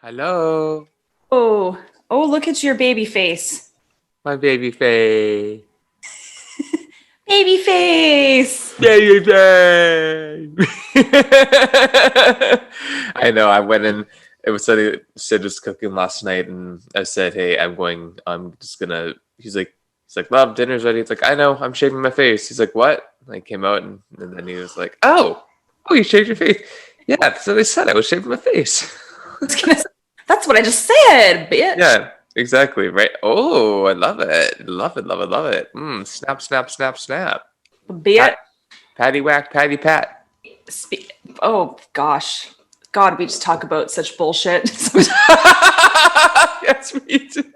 Hello, Oh, look at your baby face. my baby face. Baby face. Baby face. I know. I went in. It was Sid was cooking last night, and I said, "Hey, I'm going. I'm just gonna." He's like, "Love, dinner's ready." It's like, I know. I'm shaving my face. He's like, "What?" And I came out, and then he was like, "Oh, you shaved your face." Yeah, that's what I said. I was shaving my face. That's what I just said, bitch. Yeah, exactly. Right. Oh, I love it. Love it. Love it. Love it. Snap, snap, snap, snap. Bitch. Pat, patty whack, patty pat. Oh gosh. God, we just talk about such bullshit. Yes, me too.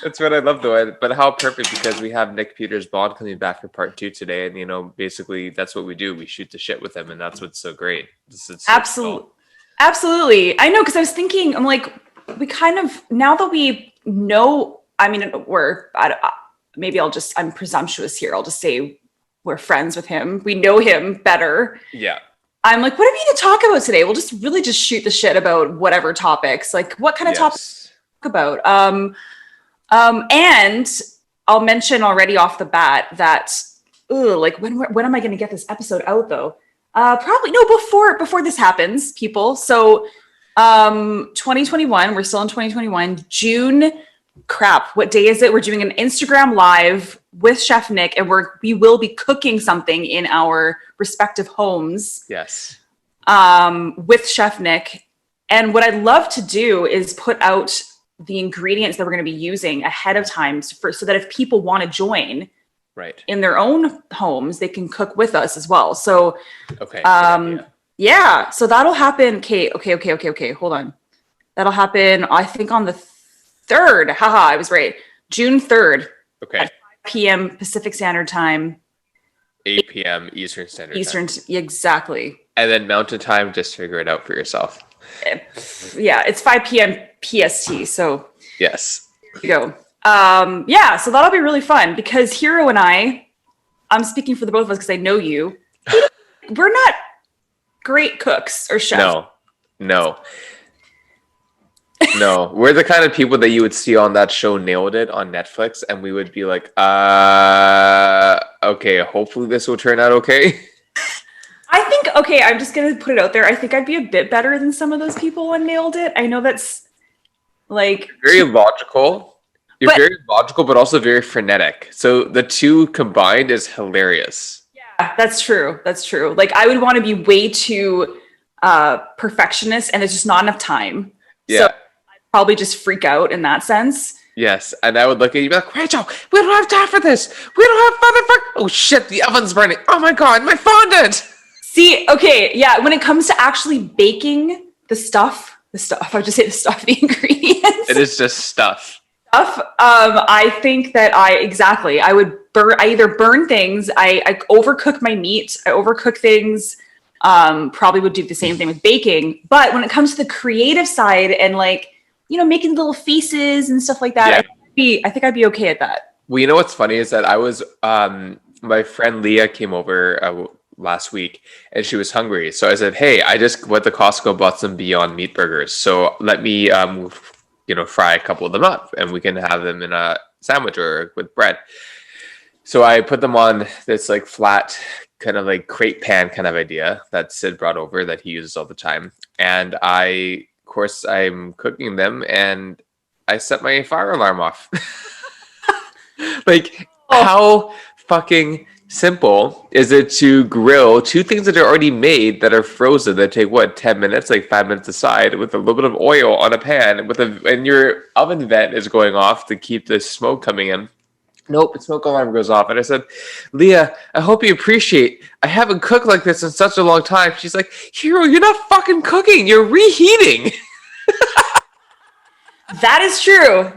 That's what I love, though. But how perfect, because we have Nick Peters Bond coming back for part two today, and basically that's what we do. We shoot the shit with him, and that's what's so great. It's so Absolutely. chill. Absolutely. I know, because I was thinking, I'm like, we kind of, now that we know, I mean, maybe I'm presumptuous here. I'll just say we're friends with him. We know him better. Yeah. I'm like, what do we need to talk about today? We'll just really just shoot the shit about whatever topics. Like, what kind of topics Yes. to talk about? And I'll mention already off the bat that, like, when am I going to get this episode out though? Probably no, before this happens, people. So, 2021. We're still in 2021. June. Crap. What day is it? We're doing an Instagram live with Chef Nick, and we will be cooking something in our respective homes. Yes. With Chef Nick. And what I'd love to do is put out the ingredients that we're going to be using ahead of time so that if people want to join Right. in their own homes, they can cook with us as well. So, Okay. yeah, so that'll happen. Okay. Hold on. That'll happen, I think, on the 3rd. Haha, I was right. June 3rd. Okay. At 5 p.m. Pacific Standard Time. 8 p.m. Eastern Standard Time. Exactly. And then Mountain Time, just figure it out for yourself. Yeah, it's 5 p.m. PST. So yes, there you go. Yeah, so that'll be really fun because Hero and I'm speaking for the both of us because I know you. We're not great cooks or chefs. No. We're the kind of people that you would see on that show Nailed It on Netflix, and we would be like, okay, hopefully this will turn out okay. I think, okay, I'm just going to put it out there. I think I'd be a bit better than some of those people on Nailed It. I know that's like... Very logical. You're very logical, but also very frenetic. So the two combined is hilarious. Yeah, that's true. Like, I would want to be way too perfectionist, and there's just not enough time. Yeah. So I'd probably just freak out in that sense. Yes, and I would look at you and be like, Rachel, we don't have time for this. We don't have motherfucker. Oh shit, the oven's burning. Oh my god, my fondant. See, okay, yeah, when it comes to actually baking the stuff, I just say the ingredients. It is just stuff. I think that I would either burn things, I overcook my meat, I overcook things, probably would do the same thing with baking. But when it comes to the creative side and like, making little faces and stuff like that, yeah. I think I'd be okay at that. Well, you know what's funny is that I was, my friend Leah came over last week and she was hungry. So I said, hey, I just went to Costco, bought some Beyond Meat burgers. So let me, fry a couple of them up and we can have them in a sandwich or with bread. So I put them on this like flat kind of like crepe pan kind of idea that Sid brought over that he uses all the time. And of course, I'm cooking them and I set my fire alarm off. Like, how fucking simple is it to grill two things that are already made that are frozen that take 10 minutes, like 5 minutes aside, with a little bit of oil on a pan and your oven vent is going off to keep the smoke coming in. Nope, the smoke alarm goes off. And I said, Leah, I hope you appreciate, I haven't cooked like this in such a long time. She's like, Hero, you're not fucking cooking, you're reheating. That is true.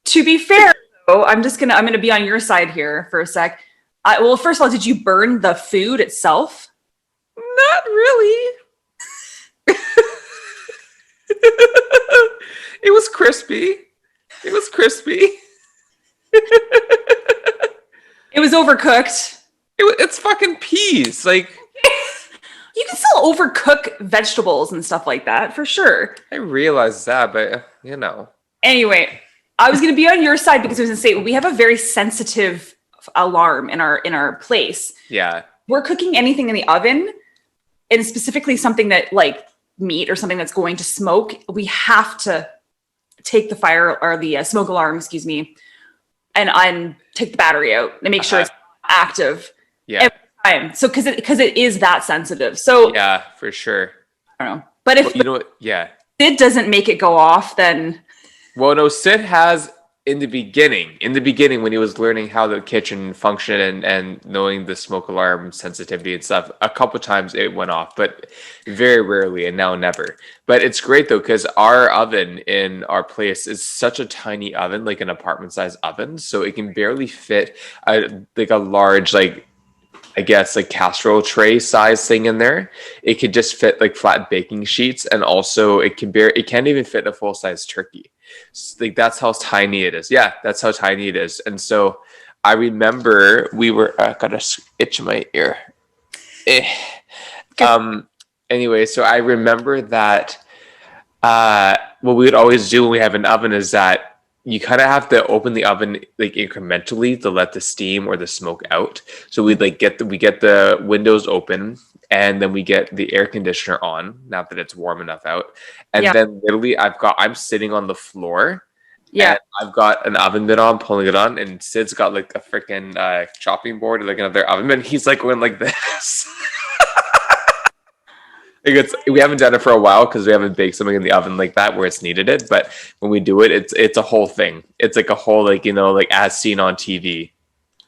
To be fair, though, I'm going to be on your side here for a sec. Well, first of all, did you burn the food itself? Not really. It was crispy. It was overcooked. It's fucking peas. Like, You can still overcook vegetables and stuff like that for sure. I realize that, but you know. Anyway, I was going to be on your side because I was going to say we have a very sensitive alarm in our place. Yeah. We're cooking anything in the oven, and specifically something that like meat or something that's going to smoke. We have to take the fire or the smoke alarm, excuse me, and take the battery out and make sure it's active. Yeah. Every time. So because it is that sensitive. So yeah, for sure. I don't know. But if you know what? Yeah. it doesn't make it go off, then well, no, Sid has in the beginning when he was learning how the kitchen functioned and knowing the smoke alarm sensitivity and stuff, a couple times it went off, but very rarely, and now never. But it's great though, because our oven in our place is such a tiny oven, like an apartment size oven, so it can barely fit a large, like, I guess, like casserole tray size thing in there. It could just fit like flat baking sheets, and also it can't even fit a full size turkey. Like that's how tiny it is. Yeah, that's how tiny it is. And so I remember we were got a itch in my ear. Anyway, so I remember that what we would always do when we have an oven is that you kind of have to open the oven like incrementally to let the steam or the smoke out. So we get the windows open, and then we get the air conditioner on now that it's warm enough out. And then literally I'm sitting on the floor. Yeah. And I've got an oven mitt on, pulling it on, and Sid's got like a freaking chopping board, like another oven mitt. He's like going like this. We haven't done it for a while because we haven't baked something in the oven like that where it's needed it. But when we do it, it's a whole thing. It's like a whole, like, you know, like as seen on TV.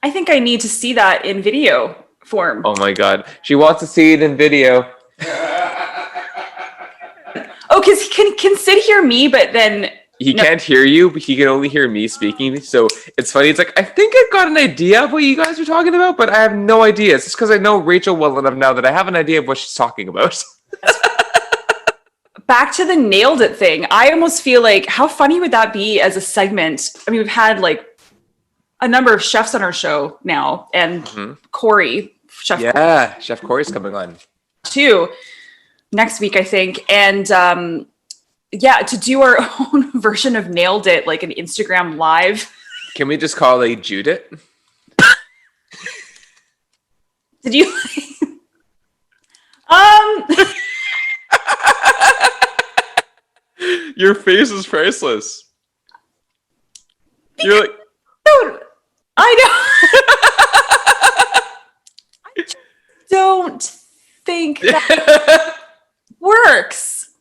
I think I need to see that in video form. Oh my God. She wants to see it in video. Oh, because can Sid hear me, but then... He can't hear you, but he can only hear me speaking. So it's funny. It's like, I think I got an idea of what you guys are talking about, but I have no idea. It's just because I know Rachel well enough now that I have an idea of what she's talking about. Back to the nailed it thing. I almost feel like, how funny would that be as a segment? I mean, we've had like a number of chefs on our show now, and Corey, Chef Corey's coming on too next week, I think. And to do our own version of Nailed It, like an Instagram live. Can we just call it Judith? Did you? Your face is priceless. You're like, I don't think that works.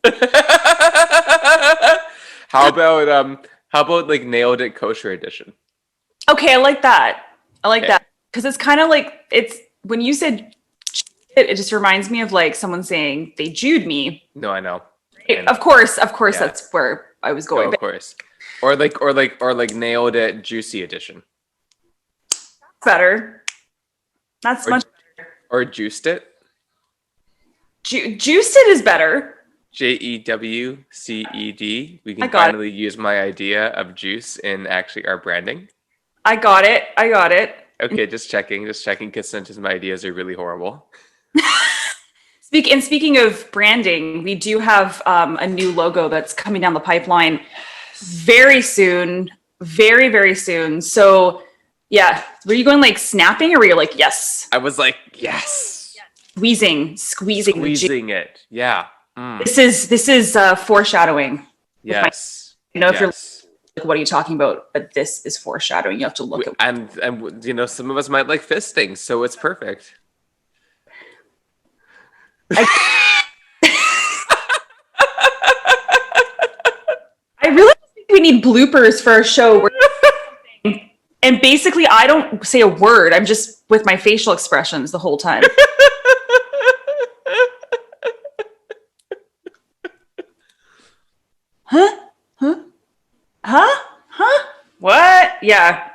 How about like Nailed It Kosher Edition? Okay, I like that. That because it's kind of like, it's when you said it just reminds me of like someone saying they Jewed me. No, I know. Of course, that's where I was going. Oh, of course. Or like Nailed It Jewcy Edition. Better. That's much better. Or Juiced It. Juiced It is better. JEWCED. We can finally use my idea of juice in actually our branding. I got it. Okay, just checking because sometimes my ideas are really horrible. Speaking of branding, we do have a new logo that's coming down the pipeline very soon, very, very soon. So yeah, were you going like snapping, or were you like, yes? I was like, yes. Squeezing it. Yeah. This is foreshadowing. Yes. If you're like, what are you talking about? But this is foreshadowing. You have to look at and you know, some of us might like fisting, so it's perfect. I really think we need bloopers for our show where and basically I don't say a word. I'm just with my facial expressions the whole time. Huh? What? Yeah.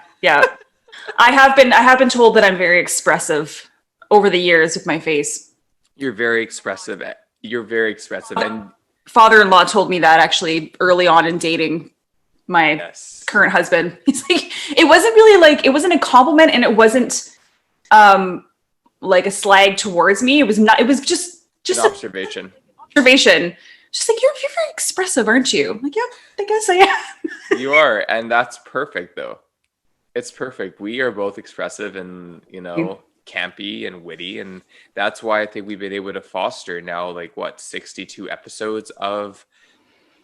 I have been told that I'm very expressive over the years with my face. You're very expressive. And father-in-law told me that actually early on in dating my current husband. He's like, it wasn't really like, it wasn't a compliment, and it wasn't like a slag towards me. It was not, it was just Just An observation. observation. She's like, you're very expressive, aren't you? I'm like, yeah, I guess I am. You are, and that's perfect though. It's perfect. We are both expressive and, campy and witty, and that's why I think we've been able to foster now, like, what, 62 episodes of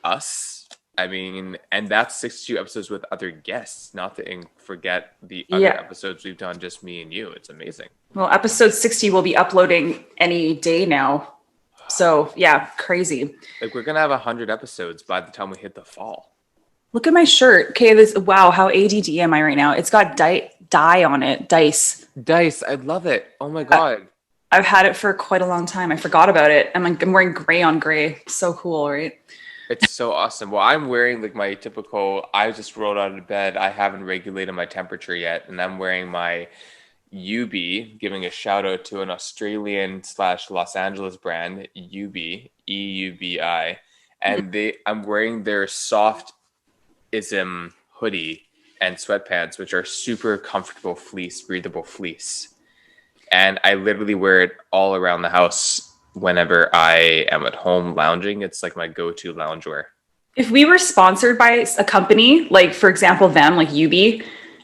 us? I mean, and that's 62 episodes with other guests, not to forget the other episodes we've done, just me and you. It's amazing. Well, episode 60 will be uploading any day now. So, yeah, crazy. Like, we're going to have 100 episodes by the time we hit the fall. Look at my shirt. Okay, wow, how ADD am I right now? It's got dye on it, dice. Dice, I love it. Oh my God. I've had it for quite a long time. I forgot about it. I'm wearing gray on gray. So cool, right? It's so awesome. Well, I'm wearing like my typical, I just rolled out of bed. I haven't regulated my temperature yet. And I'm wearing my UB, giving a shout out to an Australian / Los Angeles brand, UB, EUBI. And I'm wearing their Softism hoodie and sweatpants, which are super comfortable fleece, breathable fleece. And I literally wear it all around the house whenever I am at home lounging. It's like my go-to loungewear. If we were sponsored by a company, like for example, them, like UB,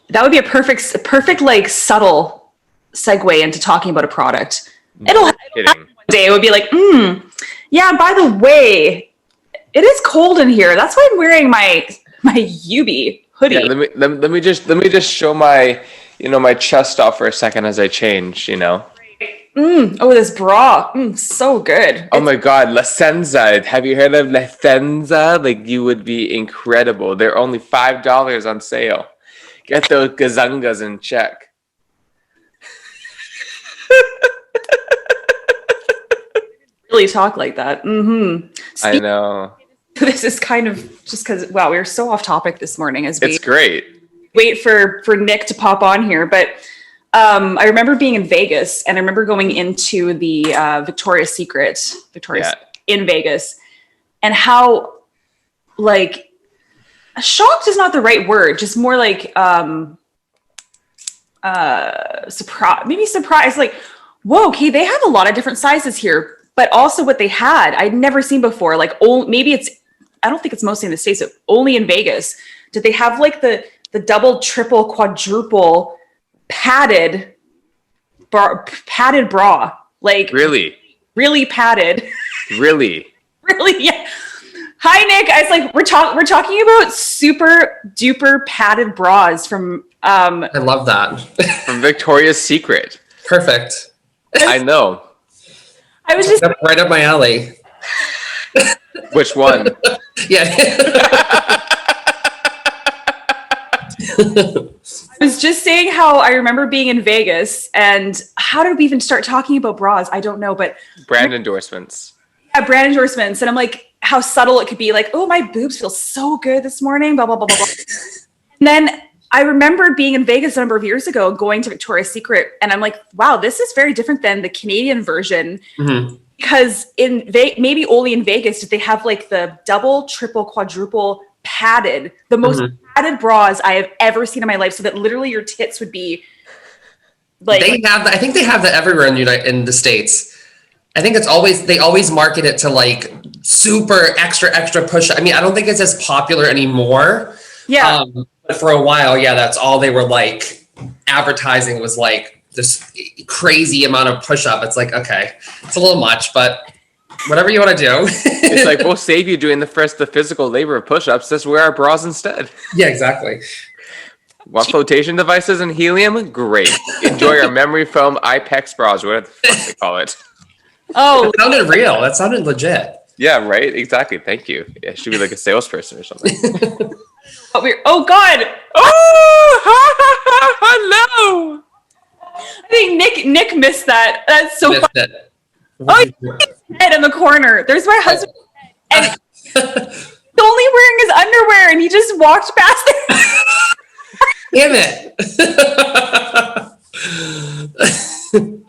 that would be a perfect like subtle segue into talking about a product. It'll happen one day. It would be like, yeah, by the way, it is cold in here. That's why I'm wearing my UB hoodie. Yeah, let me just show my my chest off for a second as I change. Oh, this bra, so good. Oh my God, La Senza. Have you heard of La Senza? Like, you would be incredible. They're only $5 on sale. Get those gazungas in check. Really talk like that. I know. This is kind of just because, wow, we were so off topic this morning It's great. Wait for Nick to pop on here. But I remember being in Vegas, and I remember going into the Victoria's Secret in Vegas, and how, like, shocked is not the right word, just more like surprise, like, whoa, okay, they have a lot of different sizes here, but also what they had I'd never seen before. Like, I don't think it's mostly in the States, but only in Vegas did they have like the double, triple, quadruple padded bra. Like, really padded. Really? Really? Yeah. Hi, Nick. I was like, we're talking about super duper padded bras from I love that. From Victoria's Secret. Perfect. I know. I was just right up my alley. Which one? Yeah. I was just saying how I remember being in Vegas, and how did we even start talking about bras? I don't know, but brand endorsements. Yeah, brand endorsements. And I'm like, how subtle it could be. Like, oh, my boobs feel so good this morning, blah, blah, blah, blah, blah. And then I remember being in Vegas a number of years ago, going to Victoria's Secret, and I'm like, wow, this is very different than the Canadian version. Mm-hmm. Because maybe only in Vegas did they have like the double, triple, quadruple padded, the most padded bras I have ever seen in my life, so that literally your tits would be like. They have that. I think they have that everywhere in the States. I think they always market it to like super extra push. I mean, I don't think it's as popular anymore. Yeah. But for a while, yeah, that's all they were like advertising was like this crazy amount of push-up. It's like, okay, it's a little much, but whatever you want to do. It's like, we'll save you doing the physical labor of push-ups. Just wear our bras instead. Yeah, exactly. Want flotation devices and helium? Great. Enjoy our memory foam IPEX bras, whatever the fuck they call it. Oh, it sounded real. That sounded legit. Yeah, right. Exactly. Thank you. Yeah, should be like a salesperson or something. Oh God! Oh, hello. I think Nick missed that. That's so funny. Oh, he's head in the corner. There's my husband, and he's only wearing his underwear, and he just walked past it. Damn it!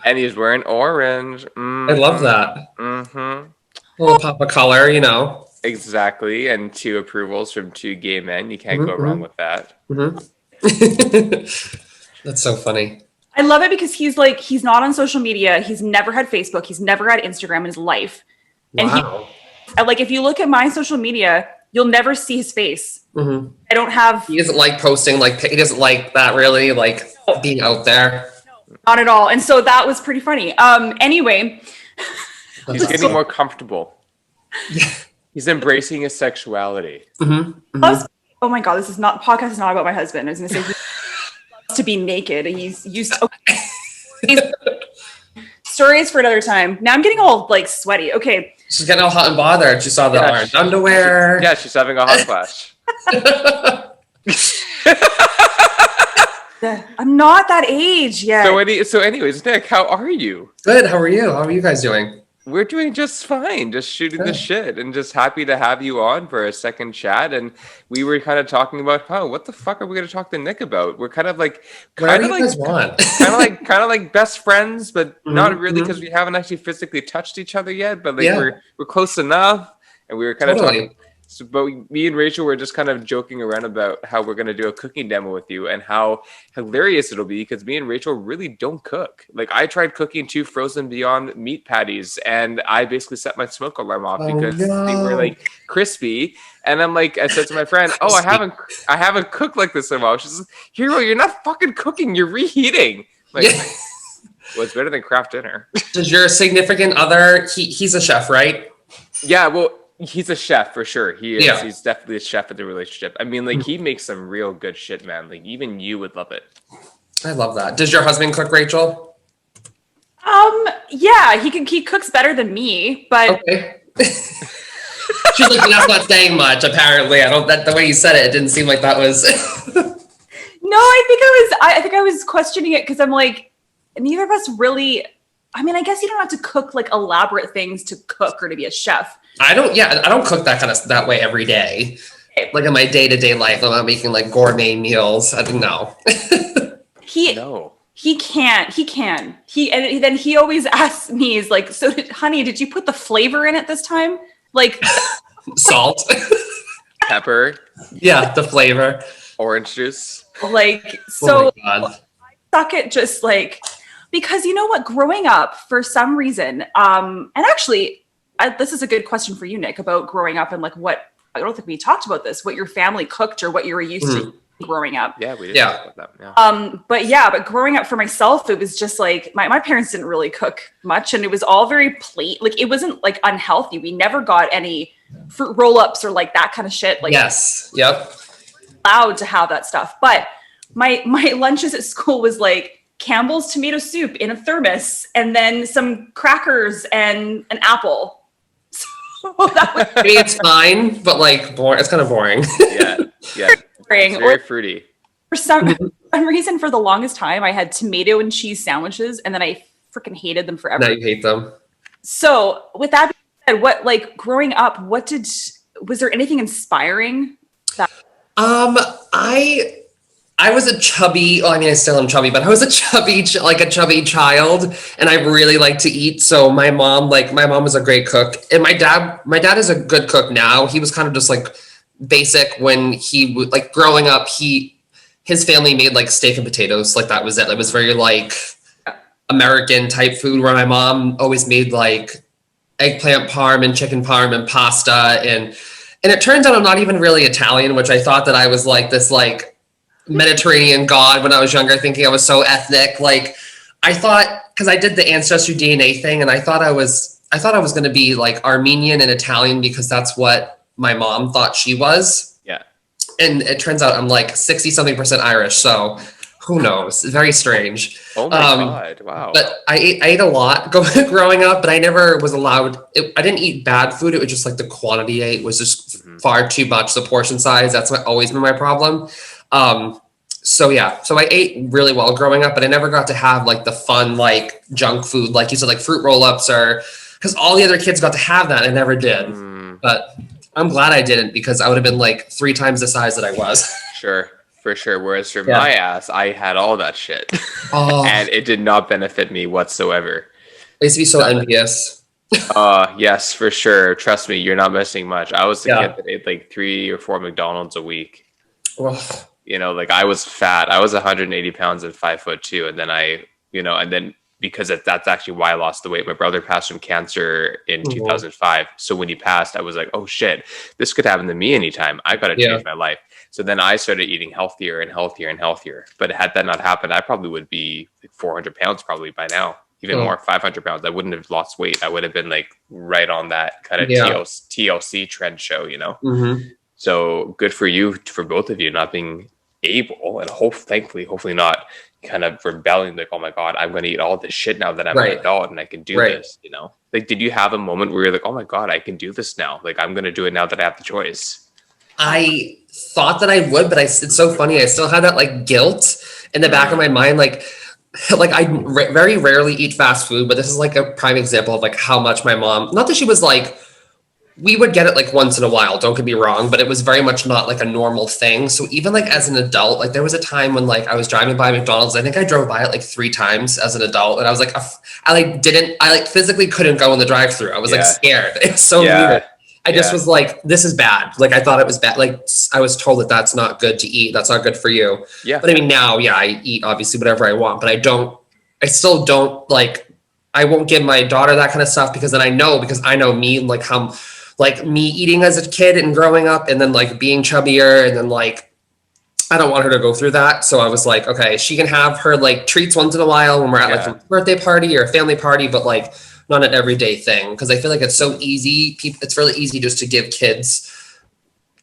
And he's wearing orange. I love that. Mm-hmm. A little pop of color, Exactly, and 2 approvals from 2 gay men. You can't go wrong with that. Mm-hmm. That's so funny. I love it because he's not on social media. He's never had Facebook. He's never had Instagram in his life. And Wow. like, if you look at my social media, you'll never see his face. Mm-hmm. I don't have. He doesn't like posting, like, he doesn't like that really, like being out there. Not at all. And so that was pretty funny. Anyway. He's getting more comfortable. He's embracing his sexuality. Mm-hmm. Mm-hmm. Oh my God, this is not, podcast is not about my husband. I was going to say he loves to be naked. He's used to, okay. Stories for another time. Now I'm getting all like sweaty. Okay. She's getting all hot and bothered. She saw the orange underwear. Yeah, she's having a hot flash. I'm not that age yet. So anyways, Nick, how are you? Good. How are you? How are you guys doing? We're doing just fine, just shooting the shit, and just happy to have you on for a second chat. And we were kind of talking about, what the fuck are we going to talk to Nick about? We're kind of like, kind of like best friends, but not really, because we haven't actually physically touched each other yet. But like we're close enough, and we were kind of talking. So, but me and Rachel were just kind of joking around about how we're going to do a cooking demo with you and how hilarious it'll be, because me and Rachel really don't cook. Like, I tried cooking 2 Frozen Beyond meat patties, and I basically set my smoke alarm off because they were like crispy. And I'm like, I said to my friend, I haven't cooked like this in a while. She says, Hero, you're not fucking cooking, you're reheating. Like, well, it's better than craft dinner. Does your significant other, he's a chef, right? Yeah, well, he's a chef for sure. He is. Yeah. He's definitely a chef in the relationship. I mean, like, he makes some real good shit, man. Like, even you would love it. I love that. Does your husband cook, Rachel? Yeah, he cooks better than me, but okay. She's like, that's not saying much. Apparently, the way you said it, it didn't seem like that was. No, I think I was questioning it because I'm like, neither of us really. I mean, I guess you don't have to cook like elaborate things to cook or to be a chef. I don't cook that way every day. Okay. Like in my day-to-day life, I'm not making like gourmet meals. I don't know. He can. And then he always asks me, he's like, so honey, did you put the flavor in it this time? Like salt, pepper. Yeah, the flavor. Orange juice. Like, so suck it just like, because you know what, growing up for some reason, and actually, this is a good question for you, Nick, about growing up and like what, I don't think we talked about this, what your family cooked or what you were used to growing up. Yeah, we did talk about that. Yeah. But growing up for myself, it was just like, my parents didn't really cook much, and it was all very plain. Like, it wasn't like unhealthy. We never got any fruit roll-ups or like that kind of shit. Like, yes. Yep. Allowed to have that stuff. But my lunches at school was like Campbell's tomato soup in a thermos, and then some crackers and an apple. That was I mean, it's fine, but like boring. It's kind of boring. Yeah. Boring. It's very fruity. For some reason, for the longest time, I had tomato and cheese sandwiches, and then I freaking hated them forever. Now you hate them. So, with that being said, what, like, growing up, was there anything inspiring? I was a chubby, well, I mean, I still am chubby, but I was a chubby child, and I really like to eat. So my mom was a great cook, and my dad is a good cook now. He was kind of just like basic when he would, like, growing up, his family made like steak and potatoes. Like, that was it. It was very like American type food, where my mom always made like eggplant parm and chicken parm and pasta. And it turns out I'm not even really Italian, which I thought that I was like this like Mediterranean god when I was younger, thinking I was so ethnic. Like, I thought, because I did the ancestry DNA thing, and I thought I was going to be like Armenian and Italian because that's what my mom thought she was. Yeah. And it turns out I'm like 60-something% Irish. So who knows? It's very strange. Oh my God. Wow. But I ate a lot growing up, but I never was allowed. I didn't eat bad food. It was just like the quantity I ate was just far too much. The portion size, that's always been my problem. So I ate really well growing up, but I never got to have like the fun, like junk food, like you said, like fruit roll-ups, or because all the other kids got to have that. I never did, but I'm glad I didn't, because I would have been like 3 times the size that I was. Sure, for sure. Whereas for my ass, I had all that shit, and it did not benefit me whatsoever. I used to be so envious. Yes, for sure. Trust me, you're not missing much. I was the kid that ate like 3 or 4 McDonald's a week. Oh. You know, like, I was fat. I was 180 pounds and 5'2", and then I and then because that's actually why I lost the weight. My brother passed from cancer in 2005. So when he passed, I was like, oh shit, this could happen to me anytime. I got to change my life. So then I started eating healthier and healthier and healthier. But had that not happened, I probably would be like 400 pounds probably by now, even more, 500 pounds. I wouldn't have lost weight. I would have been like right on that kind of TLC trend show, So good for you, for both of you, not being able, and hopefully not kind of rebelling, like, oh my God, I'm going to eat all this shit now that I'm an adult and I can do this, Like, did you have a moment where you're like, oh my God, I can do this now? Like, I'm going to do it now that I have the choice. I thought that I would, but it's so funny. I still had that like guilt in the back of my mind. Like I very rarely eat fast food, but this is like a prime example of like how much my mom, not that she was like, we would get it like once in a while, don't get me wrong, but it was very much not like a normal thing. So even like as an adult, like there was a time when like I was driving by McDonald's. I think I drove by it like 3 times as an adult. And I was like, I physically couldn't go in the drive-thru. I was like scared. It's so weird. I just was like, this is bad. Like, I thought it was bad. Like, I was told that that's not good to eat. That's not good for you. Yeah. But I mean, now, I eat obviously whatever I want, but I still don't like, I won't give my daughter that kind of stuff because I know me, like how, like me eating as a kid and growing up and then like being chubbier and then like, I don't want her to go through that. So I was like, okay, she can have her like treats once in a while when we're at like a birthday party or a family party, but like, not an everyday thing, because I feel like it's so easy. It's really easy just to give kids,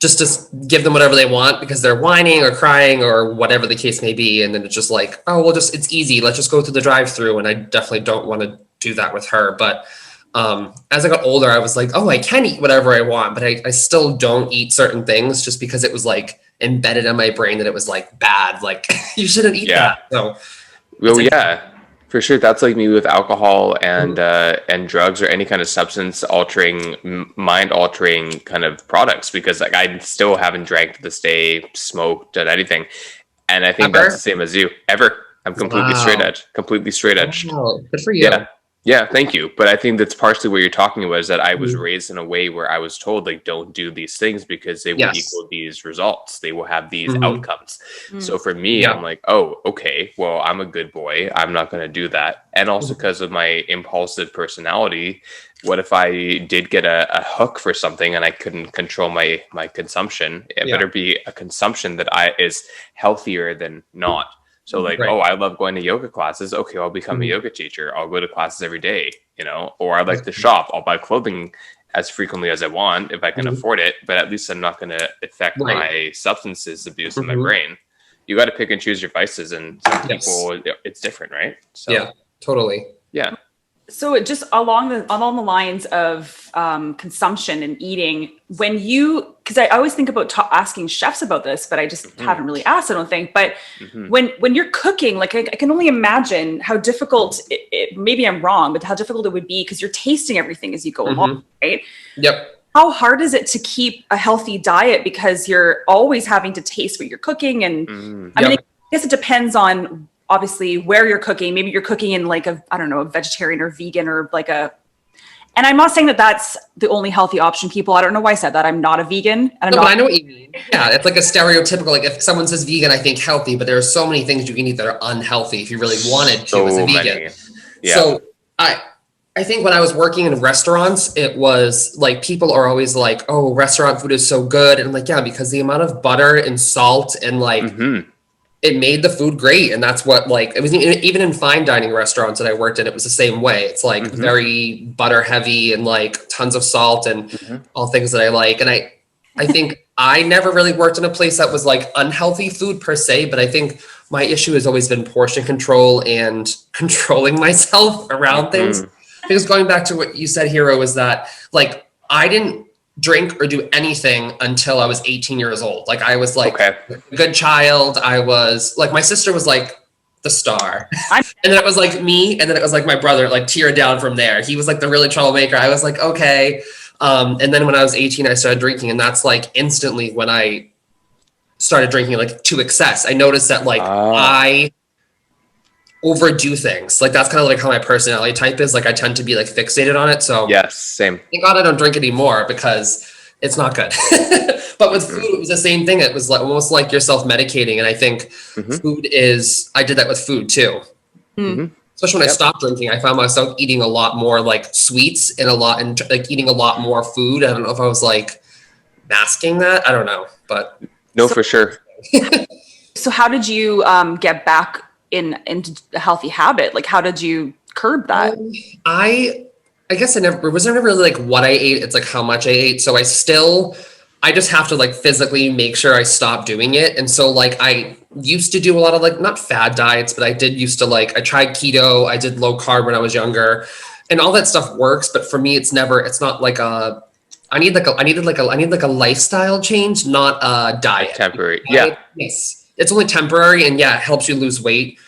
just to give them whatever they want because they're whining or crying or whatever the case may be. And then it's just like, oh, well, it's easy. Let's just go through the drive-through. And I definitely don't want to do that with her. But as I got older, I was like, oh, I can eat whatever I want, but I still don't eat certain things just because it was like embedded in my brain that it was like bad. Like you shouldn't eat that. So, well, for sure. That's like me with alcohol and drugs or any kind of substance altering, mind altering kind of products, because like I still haven't drank to this day, smoked, done anything. And I think that's the same as you. Ever. I'm completely straight edge. Wow. Good for you. Yeah, thank you. But I think that's partially what you're talking about, is that I was raised in a way where I was told, like, don't do these things because they will equal these results. They will have these outcomes. So for me, I'm like, oh, okay, well, I'm a good boy. I'm not going to do that. And also because of my impulsive personality, what if I did get a hook for something and I couldn't control my consumption? It better be a consumption that is healthier than not. So like, oh, I love going to yoga classes. Okay, I'll become a yoga teacher. I'll go to classes every day, or I like to shop. I'll buy clothing as frequently as I want if I can afford it, but at least I'm not going to affect my substances abuse in my brain. You got to pick and choose your vices, and some people, it's different, right? So, yeah, totally. Yeah. So just along the lines of consumption and eating, because I always think about asking chefs about this, but I just haven't really asked, I don't think. But when you're cooking, like I can only imagine how difficult maybe I'm wrong, but how difficult it would be because you're tasting everything as you go along, right? Yep. How hard is it to keep a healthy diet because you're always having to taste what you're cooking? And I mean, I guess it depends on obviously where you're cooking. Maybe you're cooking in like a vegetarian or vegan or like and I'm not saying that that's the only healthy option, people. I don't know why I said that. I'm not a vegan. And but I know what you mean. Yeah, it's like a stereotypical, like if someone says vegan, I think healthy, but there are so many things you can eat that are unhealthy if you really wanted to as a vegan. Yeah. So I think when I was working in restaurants, it was like people are always like, oh, restaurant food is so good. And I'm like, yeah, because the amount of butter and salt and like it made the food great. And that's what, like, it was even in fine dining restaurants that I worked in, it was the same way. It's like very butter heavy and like tons of salt and all things that I like. And I think I never really worked in a place that was like unhealthy food per se, but I think my issue has always been portion control and controlling myself around things. Because going back to what you said, Hero, is that like, I didn't drink or do anything until I was 18 years old. Like I was like a good child. I was like, my sister was like the star. And then it was like me. And then it was like my brother, like tear down from there. He was like the really troublemaker. I was like, okay. And then when I was 18, I started drinking. And that's like instantly when I started drinking like to excess. I noticed that like I overdo things. Like that's kind of like how my personality type is. Like I tend to be like fixated on it. So yes, same. Thank God I don't drink anymore because it's not good. But with food, it was the same thing. It was like almost like you're self-medicating. And I think food I did that with food too. Especially when I stopped drinking, I found myself eating a lot more like sweets and like eating a lot more food. I don't know if I was like masking that. I don't know, but No, for sure. So how did you get back into a healthy habit? Like, how did you curb that? I guess it was never really like what I ate. It's like how much I ate. So I just have to like physically make sure I stop doing it. And so like I used to do a lot of like not fad diets, but I did used to like I tried keto, I did low carb when I was younger, and all that stuff works. But for me, it's not like I need like a lifestyle change, not a diet. Temporary. Yeah. Yes. It's only temporary, and yeah, it helps you lose weight.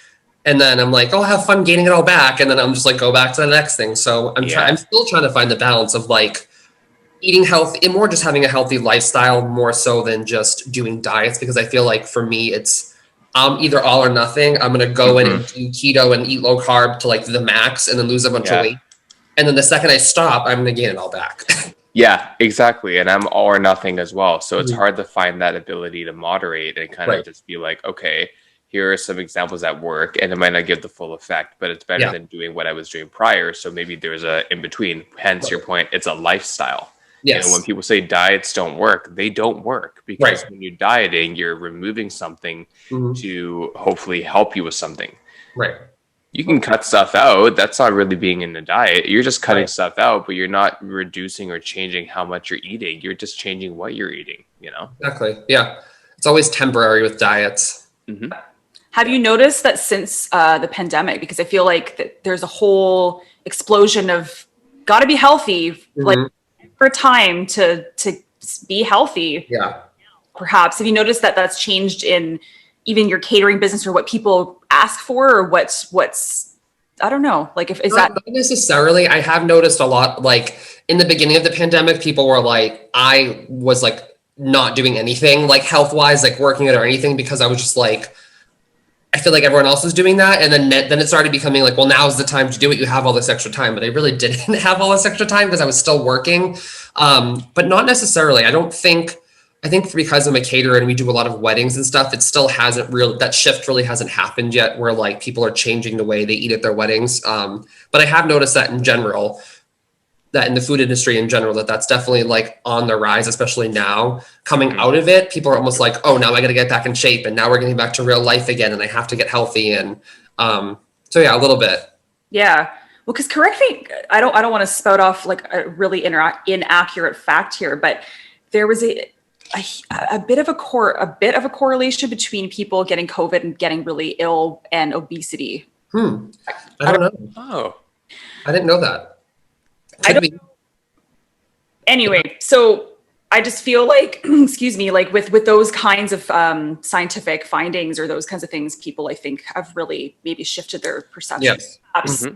And then I'm like, oh, I'll have fun gaining it all back. And then I'm just like, go back to the next thing. So I'm still trying to find the balance of like eating healthy and more just having a healthy lifestyle more so than just doing diets. Because I feel like for me, it's either all or nothing. I'm going to go in and do keto and eat low carb to like the max and then lose a bunch of weight. And then the second I stop, I'm going to gain it all back. Yeah, exactly. And I'm all or nothing as well. So it's hard to find that ability to moderate and kind of just be like, okay, here are some examples that work, and it might not give the full effect, but it's better than doing what I was doing prior. So maybe there's a in between. Hence your point. It's a lifestyle. Yes. You know, when people say diets don't work, they don't work because when you're dieting, you're removing something to hopefully help you with something. Right. You can cut stuff out. That's not really being in the diet. You're just cutting stuff out, but you're not reducing or changing how much you're eating. You're just changing what you're eating, you know? Exactly. Yeah. It's always temporary with diets. Have you noticed that since the pandemic, because I feel like there's a whole explosion of got to be healthy, like for time to be healthy. Yeah. Perhaps have you noticed that that's changed in even your catering business or what people ask for or what's I don't know. Like if is that not necessarily. I have noticed a lot like in the beginning of the pandemic, people were like, I was like not doing anything like health wise, like working it or anything because I was just like, I feel like everyone else is doing that. And then it started becoming like, well, now's the time to do it. You have all this extra time, but I really didn't have all this extra time because I was still working. But not necessarily. I think because I'm a caterer and we do a lot of weddings and stuff, it still hasn't really, that shift really hasn't happened yet where like people are changing the way they eat at their weddings. But I have noticed that in general, that in the food industry in general, that's definitely like on the rise, especially now coming out of it. People are almost like, oh, now I got to get back in shape and now we're getting back to real life again and I have to get healthy. And so, yeah, a little bit. Yeah. Well, because correct me, I don't want to spout off like a really inaccurate fact here, but there was a bit of a correlation between people getting COVID and getting really ill and obesity. I don't know. Oh, I didn't know that. Anyway, so I just feel like, excuse me, like with those kinds of scientific findings or those kinds of things, people I think have really maybe shifted their perception. Yes. Perhaps,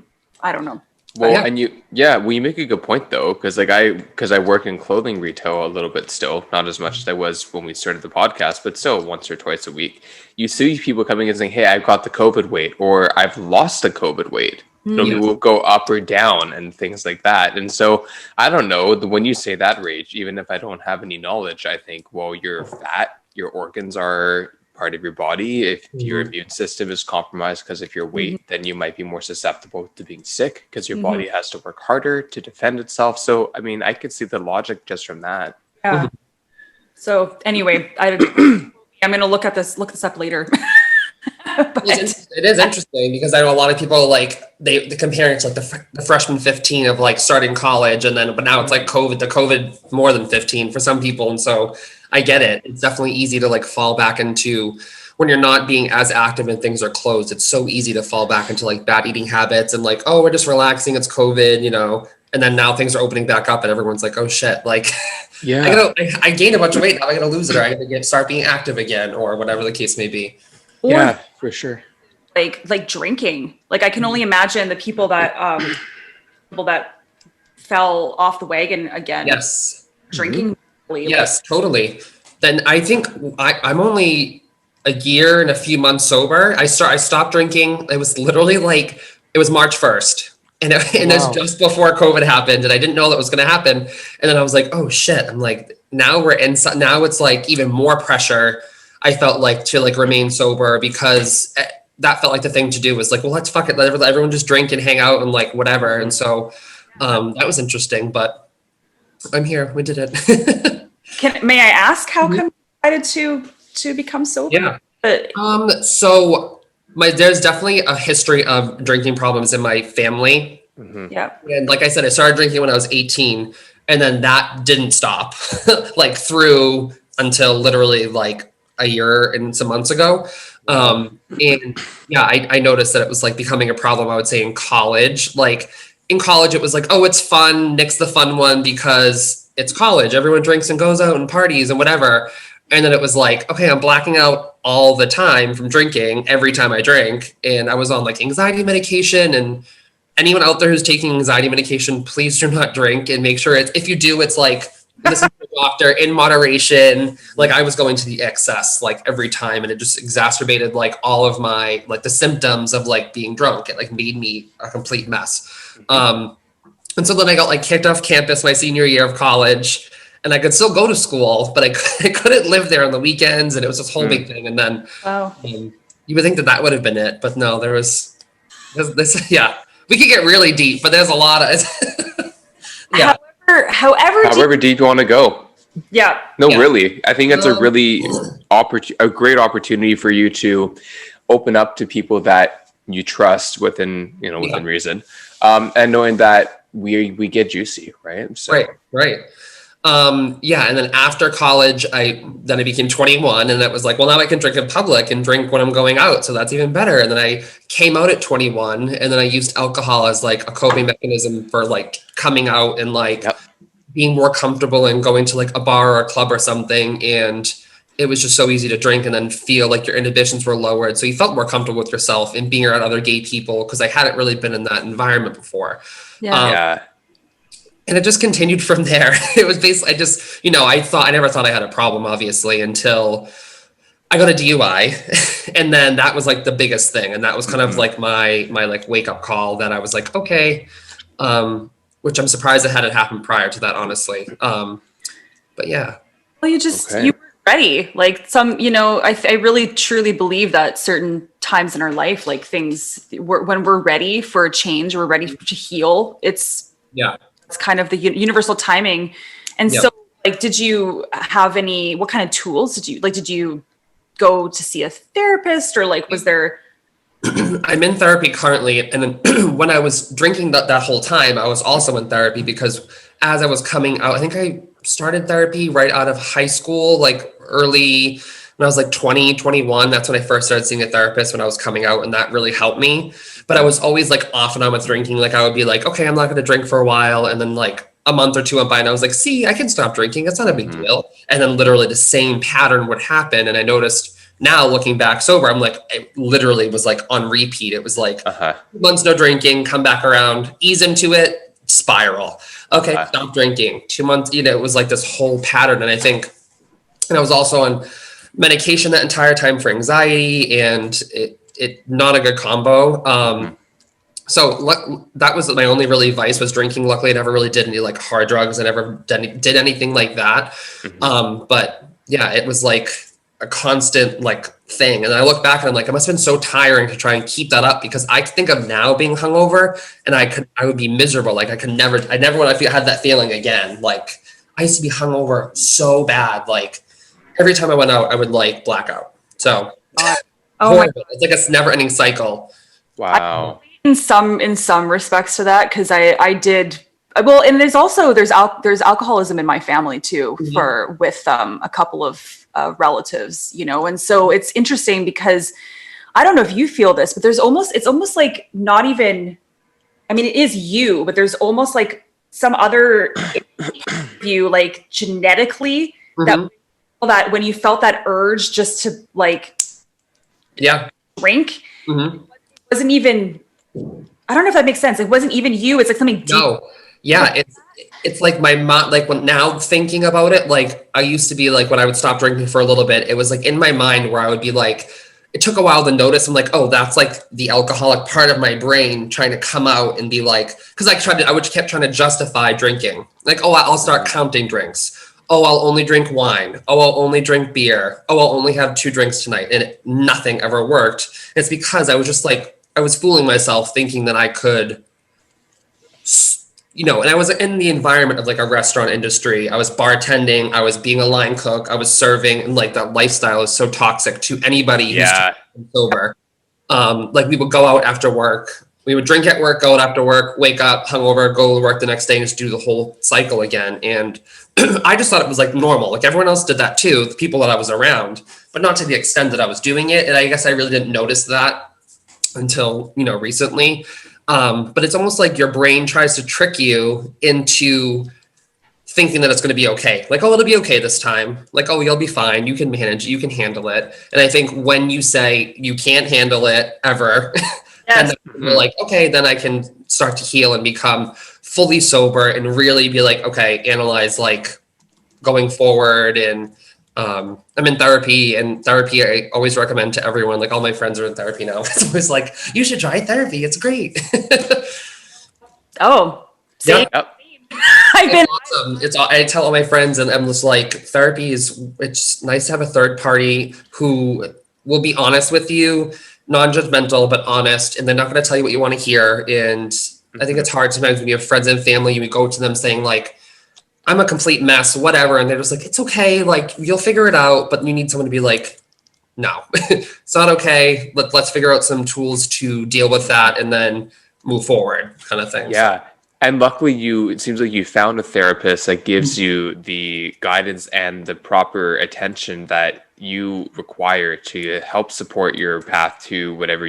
I don't know. well, and you make a good point though, because I work in clothing retail a little bit still, not as much as I was when we started the podcast, but still once or twice a week, you see people coming in saying, "Hey, I've got the COVID weight," or "I've lost the COVID weight." So we will go up or down and things like that. And so I don't know, when you say that, Rage, even if I don't have any knowledge, I think, well, you're fat, your organs are part of your body. If your immune system is compromised because of your weight, then you might be more susceptible to being sick because your body has to work harder to defend itself. So, I mean, I could see the logic just from that. Yeah. So anyway, I'm going to look this up later. It is interesting because I know a lot of people like they compare it to like the freshman 15 of like starting college but now it's like COVID more than 15 for some people. And so I get it. It's definitely easy to like fall back into when you're not being as active and things are closed. It's so easy to fall back into like bad eating habits and like, oh, we're just relaxing. It's COVID, you know, and then now things are opening back up and everyone's like, oh shit. Like, I gained a bunch of weight. Now I got to lose it or I got to start being active again or whatever the case may be. Yeah, for sure. Like drinking. Like I can only imagine the people that fell off the wagon again. Yes. Drinking. Yes, totally. Then I think I'm only a year and a few months sober. I stopped drinking. It was literally like it was March 1st. And it was just before COVID happened and I didn't know that was going to happen. And then I was like, oh shit. I'm like, now it's like even more pressure. I felt like to like remain sober because that felt like the thing to do, was like, well, let's fuck it. Let everyone just drink and hang out and like whatever. And so that was interesting, but I'm here. We did it. May I ask how come you decided to become sober? Yeah. So there's definitely a history of drinking problems in my family. Yeah. And like I said, I started drinking when I was 18, and then that didn't stop like through until literally like a year and some months ago. And yeah, I noticed that it was like becoming a problem, I would say, in college. Like in college, it was like, oh, it's fun. Nick's the fun one because it's college. Everyone drinks and goes out and parties and whatever. And then it was like, okay, I'm blacking out all the time from drinking every time I drink. And I was on like anxiety medication. And anyone out there who's taking anxiety medication, please do not drink, and make sure if you do, it's like, listen to the doctor in moderation. Like I was going to the excess like every time, and it just exacerbated like all of my, like the symptoms of like being drunk. It like made me a complete mess. And so then I got like kicked off campus my senior year of college, and I could still go to school, but I couldn't live there on the weekends. And it was this whole big thing. And then you would think that would have been it, but no, there's this, yeah, we could get really deep, but there's a lot of, yeah. However deep you want to go. Yeah. No, really. I think that's a really a great opportunity for you to open up to people that you trust within reason. And knowing that we get Jewcy, right? So. Right. Yeah. And then after college, I became 21, and that was like, well, now I can drink in public and drink when I'm going out. So that's even better. And then I came out at 21, and then I used alcohol as like a coping mechanism for like coming out and like being more comfortable and going to like a bar or a club or something. And it was just so easy to drink and then feel like your inhibitions were lowered. So you felt more comfortable with yourself and being around other gay people, because I hadn't really been in that environment before. And it just continued from there. It was basically, I never thought I had a problem, obviously, until I got a DUI. And then that was like the biggest thing. And that was kind of like my like wake up call that I was like, okay, which I'm surprised it hadn't happened prior to that, honestly. But yeah. Well, you were ready. Like I really truly believe that certain times in our life, like when we're ready for a change, we're ready to heal. It's kind of the universal timing. And so like, did you have what kind of tools did you go to see a therapist, or like, was there? I'm in therapy currently. And then when I was drinking that whole time, I was also in therapy, because as I was coming out, I think I started therapy right out of high school, like early when I was like 20, 21. That's when I first started seeing a therapist, when I was coming out, and that really helped me. But I was always like off and on with drinking. Like I would be like, okay, I'm not going to drink for a while. And then like a month or two went by, and I was like, see, I can stop drinking. It's not a big deal. And then literally the same pattern would happen. And I noticed now, looking back sober, I'm like, it literally was like on repeat. It was like months no drinking, come back around, ease into it, spiral. Okay, stop drinking. 2 months, it was like this whole pattern. And I was also on medication that entire time for anxiety, and it not a good combo. So that was my only really vice, was drinking. Luckily, I never really did any like hard drugs. I never did anything like that. But yeah, it was like a constant like thing. And I look back and I'm like, it must have been so tiring to try and keep that up, because I think of now being hungover, and I would be miserable. Like I never want to had that feeling again. Like I used to be hungover so bad. Like every time I went out, I would like black out. So it's like a never ending cycle. Wow. In some respects to that, because I did well, and there's alcoholism in my family too, with a couple of relatives, and so it's interesting, because I don't know if you feel this, but it's almost like not even, I mean, it is you, but there's almost like some other view, like genetically, that when you felt that urge just to like drink, it wasn't even, I don't know if that makes sense. It wasn't even you. It's like something deep. No. Yeah. It's like my mom, like when now thinking about it, like I used to be like, when I would stop drinking for a little bit, it was like in my mind where I would be like, it took a while to notice. I'm like, oh, that's like the alcoholic part of my brain trying to come out and be like, because I kept trying to justify drinking. Like, oh, I'll start counting drinks. oh, I'll only drink wine. Oh, I'll only drink beer. Oh, I'll only have 2 drinks tonight. And nothing ever worked. It's because I was just like, I was fooling myself thinking that I could, and I was in the environment of like a restaurant industry. I was bartending. I was being a line cook. I was serving, and like that lifestyle is so toxic to anybody who's sober. Like we would go out after work. We would drink at work, go out after work, wake up, hungover, go to work the next day, and just do the whole cycle again. And I just thought it was like normal. Like everyone else did that too, the people that I was around, but not to the extent that I was doing it. And I guess I really didn't notice that until, recently. But it's almost like your brain tries to trick you into thinking that it's going to be okay. Like, oh, it'll be okay this time. Like, oh, you'll be fine. You can manage it. You can handle it. And I think when you say you can't handle it ever, yes. And you're like, okay, then I can start to heal and become fully sober and really be like, okay, analyze like going forward. And I'm in therapy, and therapy I always recommend to everyone. Like all my friends are in therapy now. It's always like, you should try therapy. It's great. Oh, same. Yep. It's awesome. I tell all my friends, and I'm just like, therapy it's nice to have a third party who will be honest with you, non-judgmental, but honest, and they're not going to tell you what you want to hear. And I think it's hard sometimes when you have friends and family, you go to them saying like, I'm a complete mess, whatever. And they're just like, it's okay. Like you'll figure it out, but you need someone to be like, no, it's not okay. Let's figure out some tools to deal with that and then move forward kind of thing. Yeah. And luckily it seems like you found a therapist that gives you the guidance and the proper attention that you require to help support your path to whatever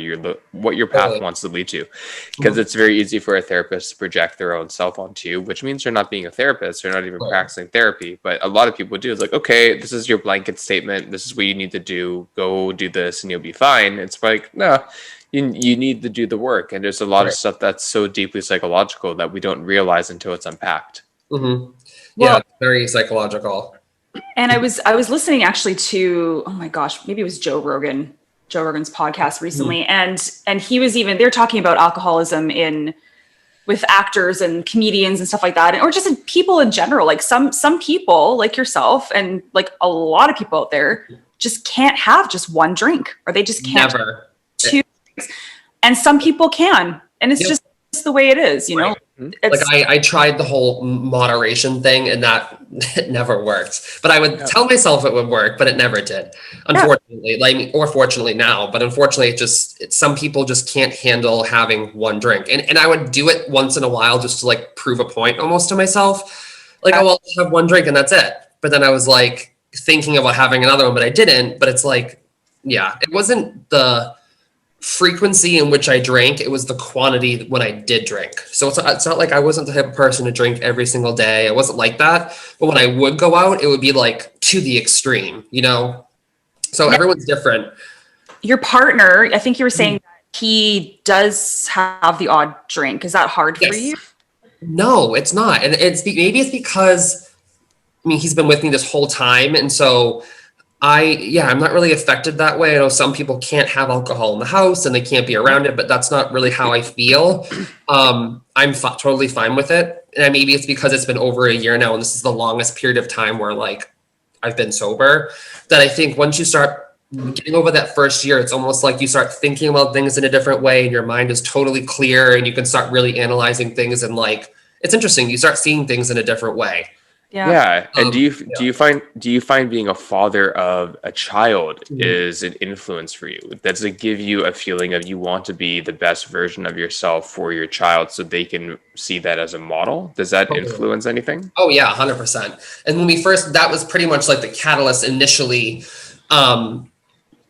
what your path wants to lead to. Because it's very easy for a therapist to project their own self onto you, which means they're not being a therapist. They're not even practicing therapy. But a lot of people do. It's like, okay, this is your blanket statement. This is what you need to do. Go do this and you'll be fine. It's like, no. You need to do the work, and there's a lot of stuff that's so deeply psychological that we don't realize until it's unpacked. Mm-hmm. Yeah, it's very psychological. And I was listening actually to, oh my gosh, maybe it was Joe Rogan's podcast recently, and he was they're talking about alcoholism with actors and comedians and stuff like that, or just in people in general. Like some people like yourself and like a lot of people out there just can't have just one drink, or they just can't. Never. And some people can, and it's just the way it is, Like I tried the whole moderation thing, and that it never worked. But I would tell myself it would work, but it never did. Unfortunately, or fortunately now. But unfortunately, some people just can't handle having one drink, and I would do it once in a while just to like prove a point almost to myself. Like, oh, well, I'll have one drink and that's it. But then I was like thinking about having another one, but I didn't. But it's like, it wasn't the frequency in which I drank, it was the quantity when I did drink. So it's not like I wasn't the type of person to drink every single day. I wasn't like that. But when I would go out, it would be like to the extreme, So everyone's different. Your partner, I think you were saying that he does have the odd drink. Is that hard for you? No, it's not. And maybe it's because, he's been with me this whole time. And so I'm not really affected that way. I know some people can't have alcohol in the house and they can't be around it, but that's not really how I feel. I'm totally fine with it. And maybe it's because it's been over a year now, and this is the longest period of time where like I've been sober, that I think once you start getting over that first year, it's almost like you start thinking about things in a different way, and your mind is totally clear, and you can start really analyzing things, and like, it's interesting. You start seeing things in a different way. Yeah. And do you find being a father of a child is an influence for you? Does it give you a feeling of you want to be the best version of yourself for your child so they can see that as a model? Does that influence anything? Oh yeah, 100%. And when that was pretty much like the catalyst initially,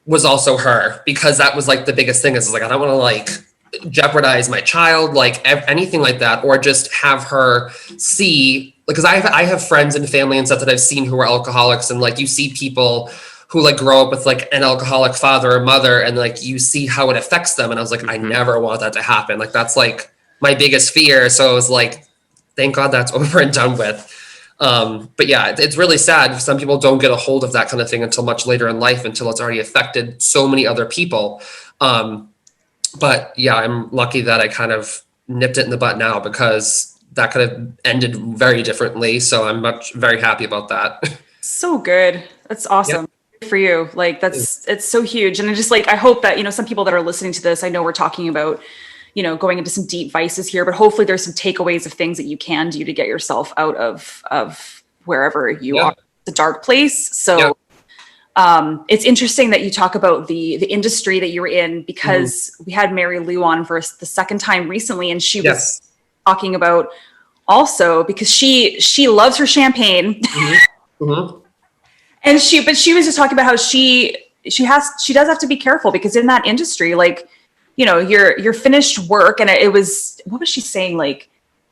was also her, because that was like the biggest thing is like, I don't want to like jeopardize my child, like anything like that, or just have her see, because I have friends and family and stuff that I've seen who are alcoholics, and like you see people who like grow up with like an alcoholic father or mother, and like you see how it affects them. And I was like, I never want that to happen. Like that's like my biggest fear. So I was like, thank God that's over and done with. But yeah, it's really sad. Some people don't get a hold of that kind of thing until much later in life, until it's already affected so many other people. But yeah, I'm lucky that I kind of nipped it in the butt now, because that could have ended very differently. So I'm very happy about that. So good. That's awesome. Good for you. Like it's so huge. And I just like, I hope that, some people that are listening to this, I know we're talking about, going into some deep vices here, but hopefully there's some takeaways of things that you can do to get yourself out of wherever you are, the dark place. So it's interesting that you talk about the industry that you were in, because we had Mary Lou on for the second time recently, and she was talking about also, because she loves her champagne. And she was just talking about how she does have to be careful, because in that industry, like, you're finished work, and it was, what was she saying? Like,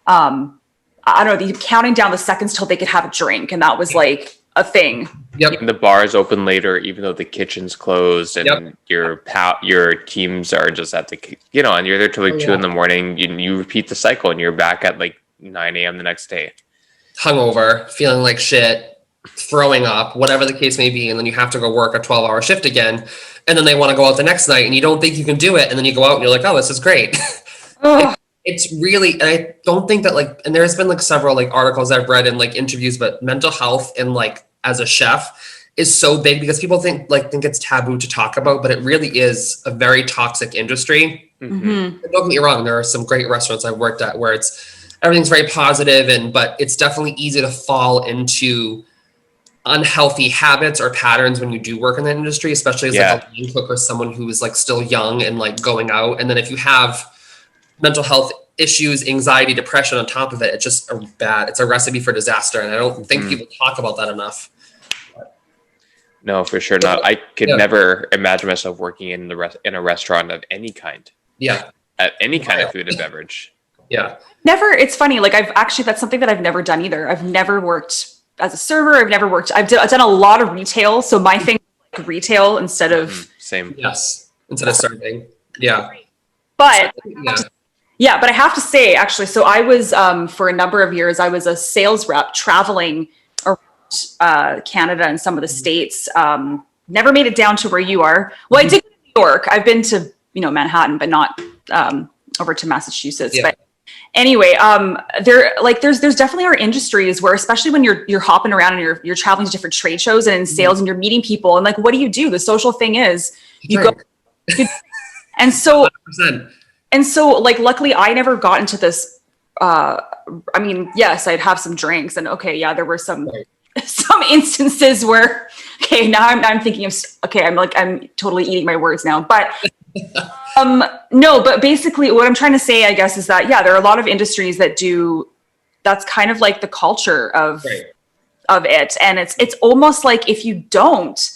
I don't know, counting down the seconds till they could have a drink. And that was like a thing. And the bars open later, even though the kitchen's closed, and your teams are just at the, and you're there till like 2 a.m. You repeat the cycle, and you're back at like 9 a.m. the next day. Hungover, feeling like shit, throwing up, whatever the case may be. And then you have to go work a 12-hour shift again. And then they want to go out the next night, and you don't think you can do it. And then you go out and you're like, oh, this is great. It's really, and I don't think that like, and there's been like several like articles I've read and like interviews, but mental health and like as a chef is so big, because people think it's taboo to talk about, but it really is a very toxic industry. Don't get me wrong, there are some great restaurants I've worked at where everything's very positive, but it's definitely easy to fall into unhealthy habits or patterns when you do work in that industry, especially as like a line cook or someone who is like still young and like going out. And then if you have mental health issues, anxiety, depression on top of it, it's just it's a recipe for disaster. And I don't think people talk about that enough. No, for sure not. I could never imagine myself working in a restaurant of any kind. At any kind of food and beverage. Never. It's funny. Like that's something that I've never done either. I've never worked as a server. I've done a lot of retail. So my thing is like retail instead of same. Instead of serving. But but I have to say, actually, so I was for a number of years, I was a sales rep traveling around Canada and some of the states. Never made it down to where you are. Well, I did go to New York. I've been to Manhattan, but not over to Massachusetts. But anyway, there's definitely our industries where, especially when you're hopping around and you're traveling to different trade shows and in sales and you're meeting people, and like, what do? The social thing is you go, and so 100%. And so like, luckily I never got into this. I mean, yes, I'd have some drinks, and there were some instances where, now I'm thinking of, I'm totally eating my words now, but no, but basically what I'm trying to say, I guess, is that, there are a lot of industries that's kind of like the culture of it. And it's almost like, if you don't,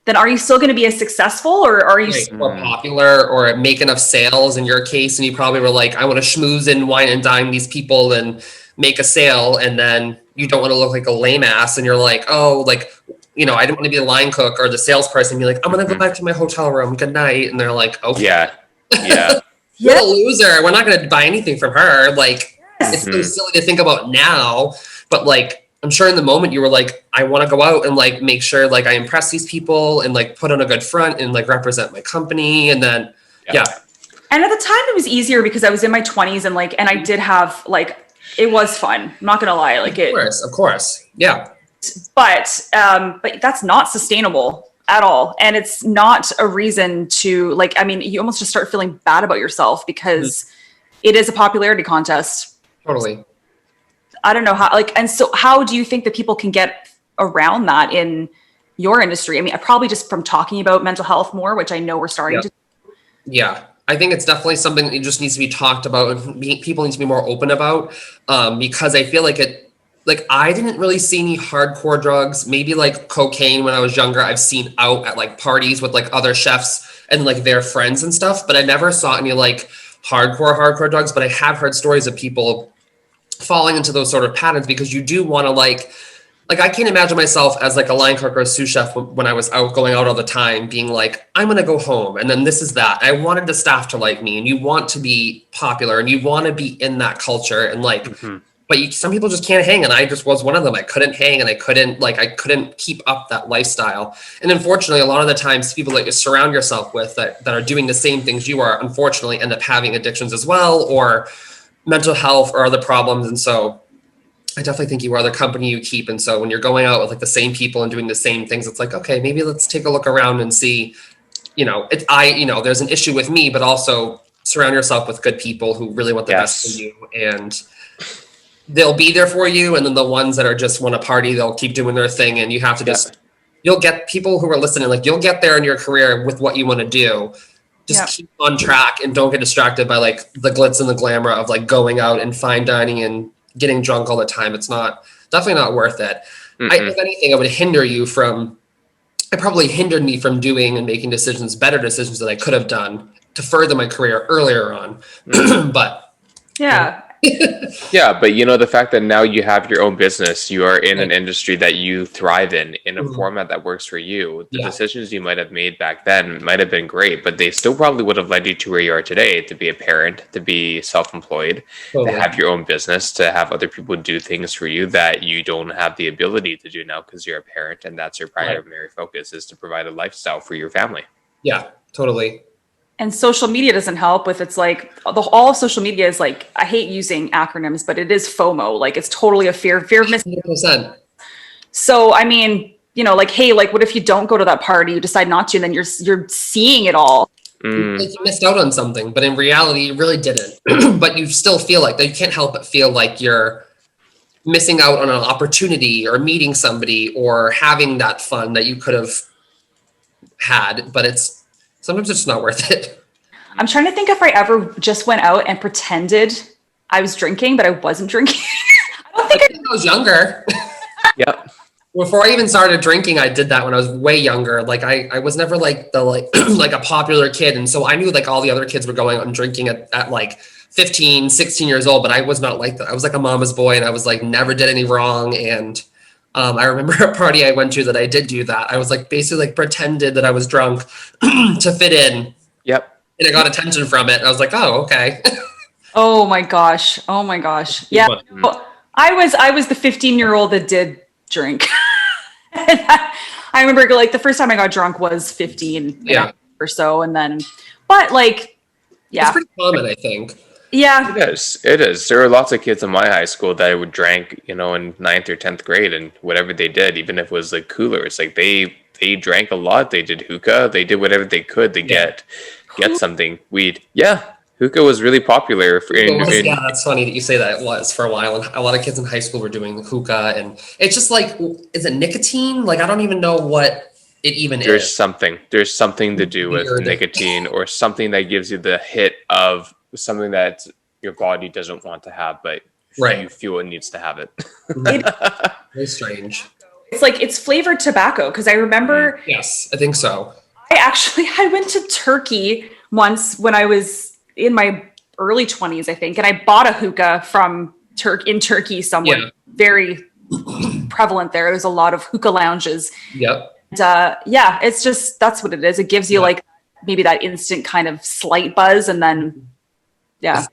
then are you still going to be as successful, or are you more popular or make enough sales in your case? And you probably were like, I want to schmooze and wine and dine these people and make a sale. And then you don't want to look like a lame ass. And you're like, oh, like, I didn't want to be a line cook or the salesperson, be like, I'm going to go back to my hotel room. Good night. And they're like, okay. You're a loser. We're not going to buy anything from her. Like, it's so silly to think about now, but like, I'm sure in the moment you were like, I want to go out and like make sure like I impress these people and like put on a good front and like represent my company. And then, And at the time it was easier because I was in my 20s and like, and I did have like, it was fun. I'm not going to lie. Like Of course. Yeah. But that's not sustainable at all. And it's not a reason to like, I mean, you almost just start feeling bad about yourself because it is a popularity contest. Totally. I don't know how, like, and so how do you think that people can get around that in your industry? I mean, probably just from talking about mental health more, which I know we're starting to do. Yeah. I think it's definitely something that just needs to be talked about and people need to be more open about, because I feel like I didn't really see any hardcore drugs, maybe like cocaine when I was younger. I've seen out at like parties with like other chefs and like their friends and stuff, but I never saw any like hardcore drugs. But I have heard stories of people falling into those sort of patterns, because you do want to like I can't imagine myself as like a line cook or a sous chef when I was going out all the time being like, I'm going to go home. And then this is that. I wanted the staff to like me, and you want to be popular and you want to be in that culture. And like, but some people just can't hang. And I just was one of them. I couldn't hang and I couldn't keep up that lifestyle. And unfortunately, a lot of the times people that you surround yourself with that are doing the same things you are, unfortunately end up having addictions as well, or mental health or other problems. And so I definitely think you are the company you keep. And so when you're going out with like the same people and doing the same things, it's like, okay, maybe let's take a look around and see, there's an issue with me, but also surround yourself with good people who really want the best for you, and they'll be there for you. And then the ones that are just want to party, they'll keep doing their thing. And you have to you'll get people who are listening, like you'll get there in your career with what you want to do. Just keep on track and don't get distracted by like the glitz and the glamour of like going out and fine dining and getting drunk all the time. It's definitely not worth it. If anything, it probably hindered me from doing and making better decisions that I could have done to further my career earlier on. But yeah, but the fact that now you have your own business, you are in an industry that you thrive in a format that works for you. The decisions you might have made back then might have been great, but they still probably would have led you to where you are today, to be a parent, to be self-employed, to have your own business, to have other people do things for you that you don't have the ability to do now because you're a parent, and that's your primary focus, is to provide a lifestyle for your family. Yeah, totally. And social media doesn't help with, it's like all of social media is like, I hate using acronyms, but it is FOMO. Like it's totally a fear of missing. 100%. So, I mean, like, hey, like what if you don't go to that party, you decide not to, and then you're seeing it all. Like you missed out on something, but in reality, you really didn't. But you still feel like that. You can't help but feel like you're missing out on an opportunity or meeting somebody or having that fun that you could have had, but sometimes it's not worth it. I'm trying to think if I ever just went out and pretended I was drinking, but I wasn't drinking. I think I was younger. Yep. Before I even started drinking, I did that when I was way younger. Like I was never like like a popular kid. And so I knew like all the other kids were going out and drinking at like 15, 16 years old, but I was not like that. I was like a mama's boy, and I was like, never did any wrong. And I remember a party I went to that I did do that. I was like basically like pretended that I was drunk to fit in. Yep. And I got attention from it. I was like, oh, okay. Oh my gosh. Yeah. I was the 15-year-old that did drink. I remember like the first time I got drunk was 15 or so. And then, but like, It's pretty common, I think. Yeah. It is. There were lots of kids in my high school that would drank, in 9th or 10th grade, and whatever they did, even if it was like coolers, like they drank a lot. They did hookah. They did whatever they could to get something. Weed. Yeah. Hookah was really popular. That's funny that you say that. It was for a while. And a lot of kids in high school were doing hookah, and it's just like, is it nicotine? Like, I don't even know what it even is. There's something to do with nicotine, or something that gives you the hit of something that your body doesn't want to have, but you feel it needs to have it. Very strange. It's like, it's flavored tobacco. Cause I remember. Yes, I think so. I went to Turkey once when I was in my early 20s, I think. And I bought a hookah from in Turkey somewhere. Very prevalent there. There's a lot of hookah lounges. Yep. And, it's just, that's what it is. It gives you like maybe that instant kind of slight buzz, and then I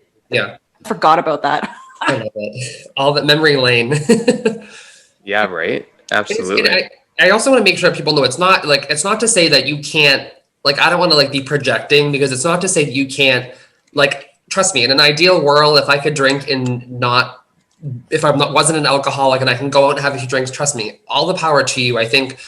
forgot about that. I love it. All that memory lane. Yeah, right. Absolutely. I also want to make sure people know it's not to say that you can't, like, I don't want to like be projecting, because it's not to say that you can't, like, trust me, in an ideal world, if I could drink wasn't an alcoholic and I can go out and have a few drinks, trust me, all the power to you. I think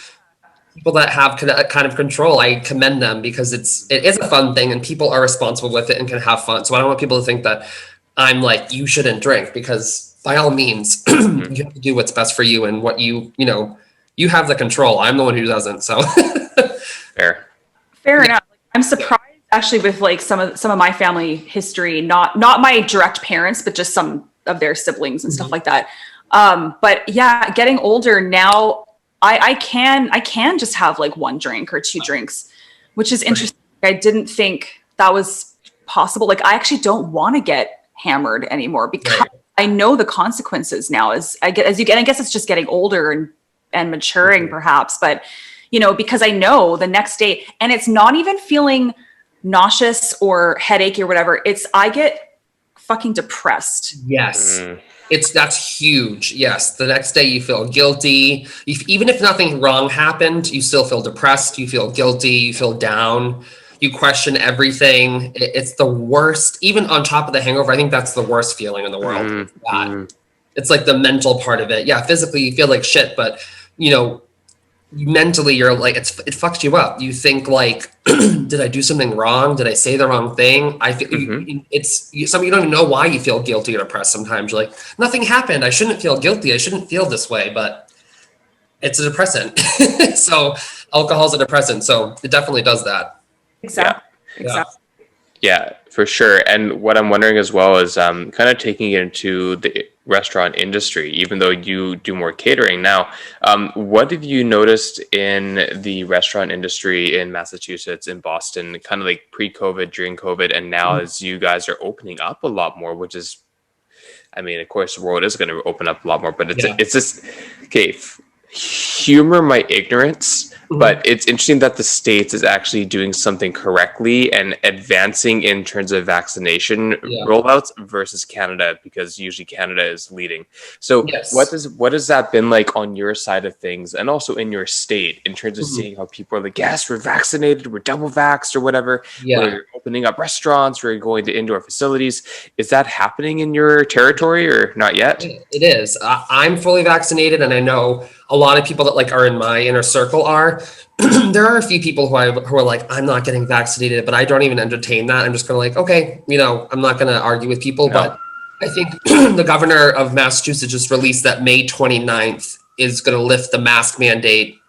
people that have kind of control, I commend them, because it is a fun thing and people are responsible with it and can have fun. So I don't want people to think that I'm like, you shouldn't drink, because by all means, you have to do what's best for you and what you have the control. I'm the one who doesn't. So fair enough. I'm surprised actually with like some of my family history, not my direct parents, but just some of their siblings and stuff like that. But yeah, getting older now, I can just have like one drink or two drinks, which is interesting. I didn't think that was possible. Like, I actually don't want to get hammered anymore, because I know the consequences now as I guess it's just getting older and maturing perhaps, but because I know the next day, and it's not even feeling nauseous or headache or whatever. I get fucking depressed. Yes. That's huge. Yes. The next day you feel guilty. Even if nothing wrong happened, you still feel depressed. You feel guilty. You feel down. You question everything. It's the worst. Even on top of the hangover, I think that's the worst feeling in the world. It's like the mental part of it. Yeah, physically you feel like shit, but you know, mentally you're like it fucks you up. You think like, did I do something wrong? Did I say the wrong thing? I feel some you don't even know why you feel guilty or depressed. Sometimes you're like, nothing happened. I shouldn't feel guilty. I shouldn't feel this way, but it's a depressant. So alcohol is a depressant. So it definitely does that. Exactly. Yeah. Exactly. Yeah, for sure. And what I'm wondering as well is kind of taking it into the restaurant industry, even though you do more catering now. What have you noticed in the restaurant industry in Massachusetts, in Boston, kind of like pre-COVID, during COVID, and now as you guys are opening up a lot more, which is, I mean, of course, the world is going to open up a lot more, but it's just, okay, humor my ignorance. But it's interesting that the States is actually doing something correctly and advancing in terms of vaccination rollouts versus Canada, because usually Canada is leading. So what has that been like on your side of things, and also in your state, in terms of seeing how people are like, yes, we're vaccinated, we're double vaxxed or whatever, we're opening up restaurants, we're going to indoor facilities. Is that happening in your territory or not yet? It is. I'm fully vaccinated, and I know a lot of people that like are in my inner circle are. There are a few people who are like, I'm not getting vaccinated, but I don't even entertain that. I'm just kind of like, okay, you know, I'm not going to argue with people. No. But I think the governor of Massachusetts just released that May 29th is going to lift the mask mandate,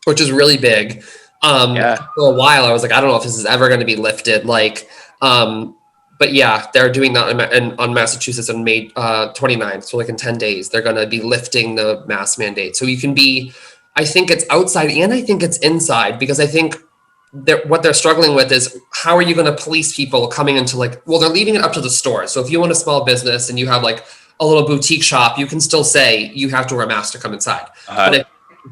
which is really big. For a while, I was like, I don't know if this is ever going to be lifted. Like, but yeah, they're doing that on Massachusetts on May 29th. So like in 10 days, they're going to be lifting the mask mandate. So you can be, I think it's outside and I think it's inside, because I think what they're struggling with is how are you going to police people coming into like, well, they're leaving it up to the store. So if you own a small business and you have like a little boutique shop, you can still say you have to wear a mask to come inside. But if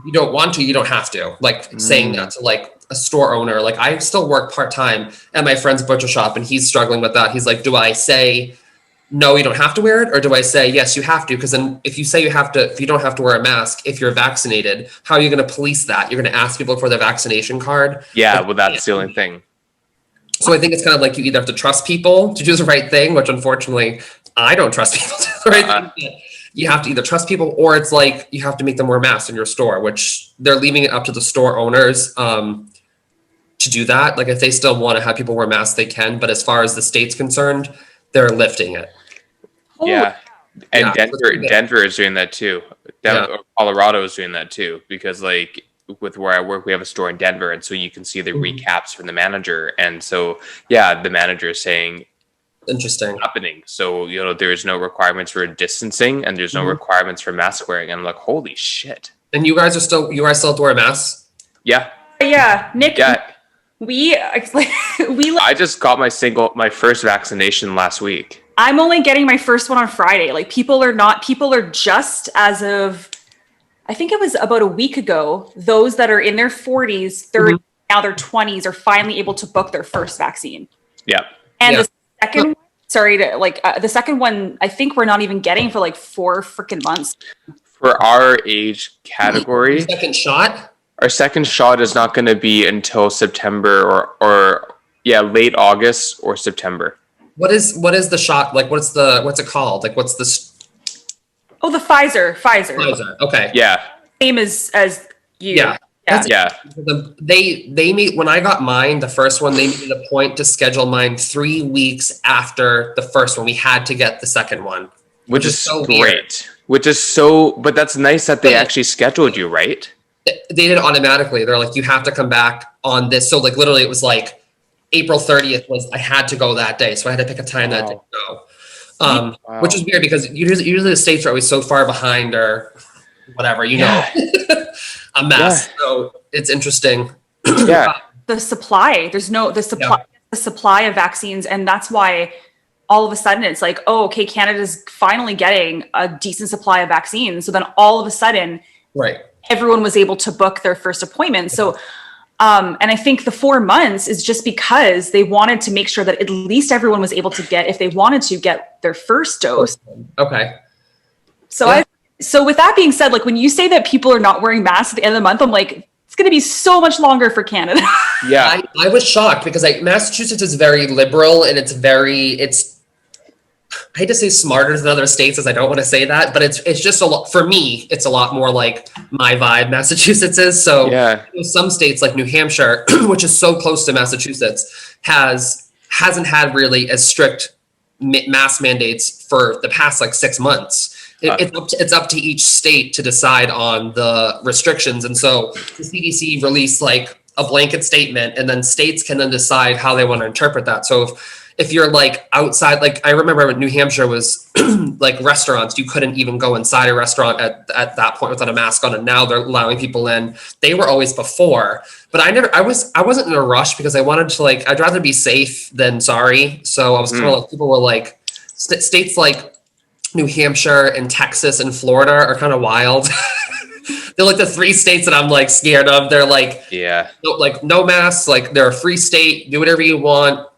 you don't want to, you don't have to. Like saying that to like a store owner. Like I still work part-time at my friend's butcher shop and he's struggling with that. He's like, do I say, no, you don't have to wear it? Or do I say, yes, you have to? Because then if you say if you don't have to wear a mask, if you're vaccinated, how are you going to police that? You're going to ask people for their vaccination card? Yeah, well, that's the only thing. So I think it's kind of like you either have to trust people to do the right thing, which unfortunately I don't trust people to do the right thing. You have to either trust people, or it's like you have to make them wear masks in your store, which they're leaving it up to the store owners to do that. Like if they still want to have people wear masks, they can. But as far as the state's concerned, they're lifting it. Yeah. And Denver is doing that too. Colorado is doing that too, because like with where I work, we have a store in Denver. And so you can see the recaps from the manager. And so, yeah, the manager is saying, interesting happening. So, you know, there's no requirements for distancing and there's no requirements for mask wearing. And I'm like, holy shit. And you guys still have to wear masks? Yeah. Yeah. Nick, I just got my first vaccination last week. I'm only getting my first one on Friday. Like people are just as of, I think it was about a week ago, those that are in their 40s, 30s, now their 20s are finally able to book their first vaccine. Yeah. And the second one, I think we're not even getting for like 4 freaking months. For our age category. Second shot? Our second shot is not going to be until September or late August or September. What is the shot? Like, what's it called? Like, what's this? Oh, the Pfizer. Okay. Yeah. Same as you. Yeah. Yeah. They made, when I got mine, the first one, they made it a point to schedule mine 3 weeks after the first one. We had to get the second one. Which is so great. But that's nice that they actually scheduled you, right? They did it automatically. They're like, you have to come back on this. So like literally it was like April 30th I had to go that day. So I had to pick a time that day to go. Which is weird because usually the states are always so far behind or whatever, you know, a mess. Yeah. So it's interesting. Yeah. The supply of vaccines. And that's why all of a sudden it's like, oh, okay, Canada's finally getting a decent supply of vaccines. So then all of a sudden, everyone was able to book their first appointment. So, and I think the 4 months is just because they wanted to make sure that at least everyone was able to get, if they wanted to get their first dose. Okay. So So with that being said, like when you say that people are not wearing masks at the end of the month, I'm like, It's going to be so much longer for Canada. Yeah. I was shocked because Massachusetts is very liberal and it's I hate to say smarter than other states, as I don't want to say that, but it's just a lot for me. It's a lot more like my vibe. Massachusetts is so. Yeah. Some states like New Hampshire, which is so close to Massachusetts, hasn't had really as strict mask mandates for the past like 6 months. It's up to each state to decide on the restrictions, and so the CDC released like a blanket statement, and then states can then decide how they want to interpret that. So if you're like outside, like I remember when New Hampshire was like restaurants, you couldn't even go inside a restaurant at that point without a mask on, and now they're allowing people in. They were always before, but I wasn't in a rush because I wanted to like, I'd rather be safe than sorry. So I was kind of like, people were like, states like New Hampshire and Texas and Florida are kind of wild. They're like the 3 states that I'm like scared of. They're like, no masks, like they're a free state, do whatever you want.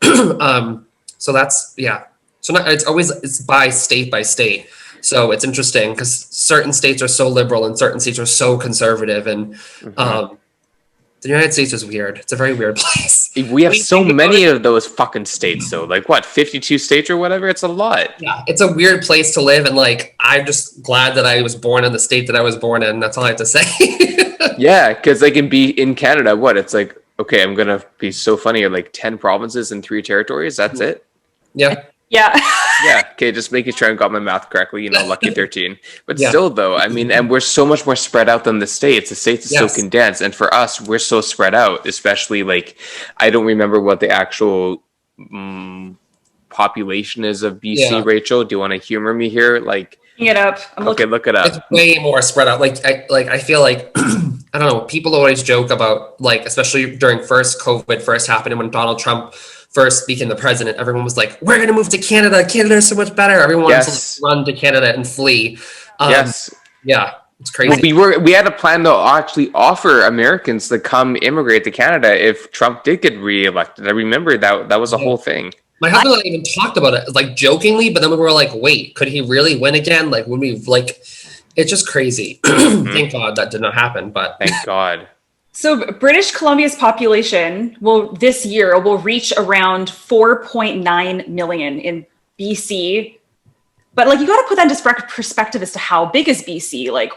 So that's, yeah. So it's by state. So it's interesting because certain states are so liberal and certain states are so conservative. And the United States is weird. It's a very weird place. We have so many of those fucking states though. Like what, 52 states or whatever? It's a lot. Yeah, it's a weird place to live. And like, I'm just glad that I was born in the state that I was born in. That's all I have to say. Yeah, because they can be in Canada. What? It's like, okay, I'm going to be so funny. Like 10 provinces and 3 territories. That's it. Yeah. Yeah. Yeah. Okay. Just making sure I got my math correctly, lucky 13. But still though, I mean, and we're so much more spread out than the States. The States is so condensed. And for us, we're so spread out, especially like, I don't remember what the actual population is of BC, Rachel. Do you want to humor me here? Like, Looking it up. Look it up. It's way more spread out. Like I feel like, I don't know, people always joke about like, especially during COVID first happened and when Donald Trump first became the president, everyone was like, we're going to move to Canada. Canada is so much better. Everyone wants to run to Canada and flee. Yeah, it's crazy. Well, we had a plan to actually offer Americans to come immigrate to Canada if Trump did get reelected. I remember that was a whole thing. My husband and I even talked about it, like jokingly, but then we were like, wait, could he really win again? Like when we like, it's just crazy. Thank God that did not happen, but thank God. So British Columbia's population this year will reach around 4.9 million in BC. But like, you got to put that into perspective as to how big is BC? Like,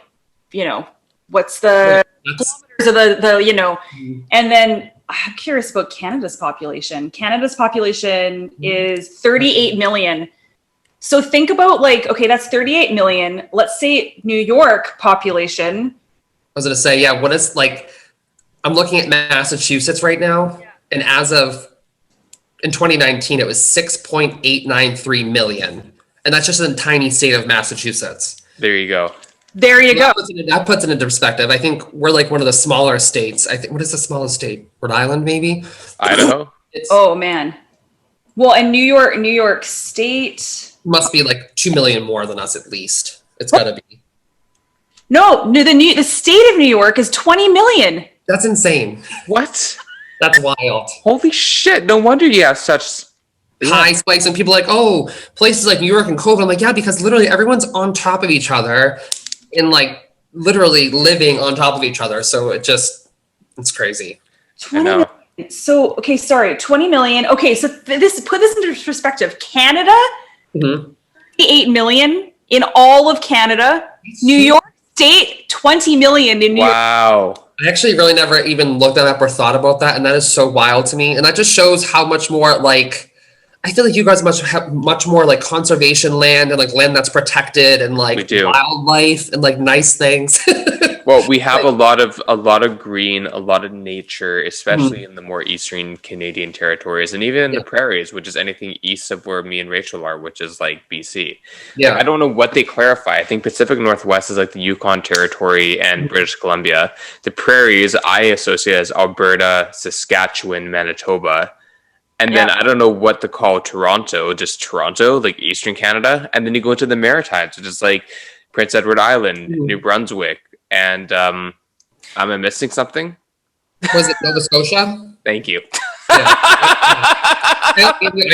what's the kilometers of the and then I'm curious about Canada's population. Canada's population is 38 million. So think about like, okay, that's 38 million. Let's say New York population. I was going to say, what is like, I'm looking at Massachusetts right now, and as of in 2019, it was 6.893 million, and that's just in the tiny state of Massachusetts. There you go. That puts it into perspective. I think we're like one of the smaller states. I think, what is the smallest state? Rhode Island, maybe? Idaho? Oh man. Well, and New York State must be like 2 million more than us at least. It's got to be. No, the state of New York is 20 million. That's insane. What? That's wild. Holy shit. No wonder you have such high spikes and people are like, oh, places like New York and COVID. I'm like, yeah, because literally everyone's on top of each other and like literally living on top of each other. So it's crazy. 20 million. So, okay, sorry, 20 million. Okay, so put this into perspective. Canada, 38 million in all of Canada. New York State, 20 million in New York. Wow. I actually really never even looked that up or thought about that. And that is so wild to me. And that just shows how much more like, I feel like you guys must have much more like conservation land and like land that's protected and like wildlife and like nice things. Well, we have a lot of green, a lot of nature, especially in the more eastern Canadian territories, and even in the prairies, which is anything east of where me and Rachel are, which is like BC. Yeah, like, I don't know what they clarify. I think Pacific Northwest is like the Yukon Territory and British Columbia. The prairies I associate as Alberta, Saskatchewan, Manitoba. And then I don't know what to call Toronto, just Toronto, like Eastern Canada. And then you go into the Maritimes, which is like Prince Edward Island, New Brunswick. And am I missing something? Was it Nova Scotia? Thank you. I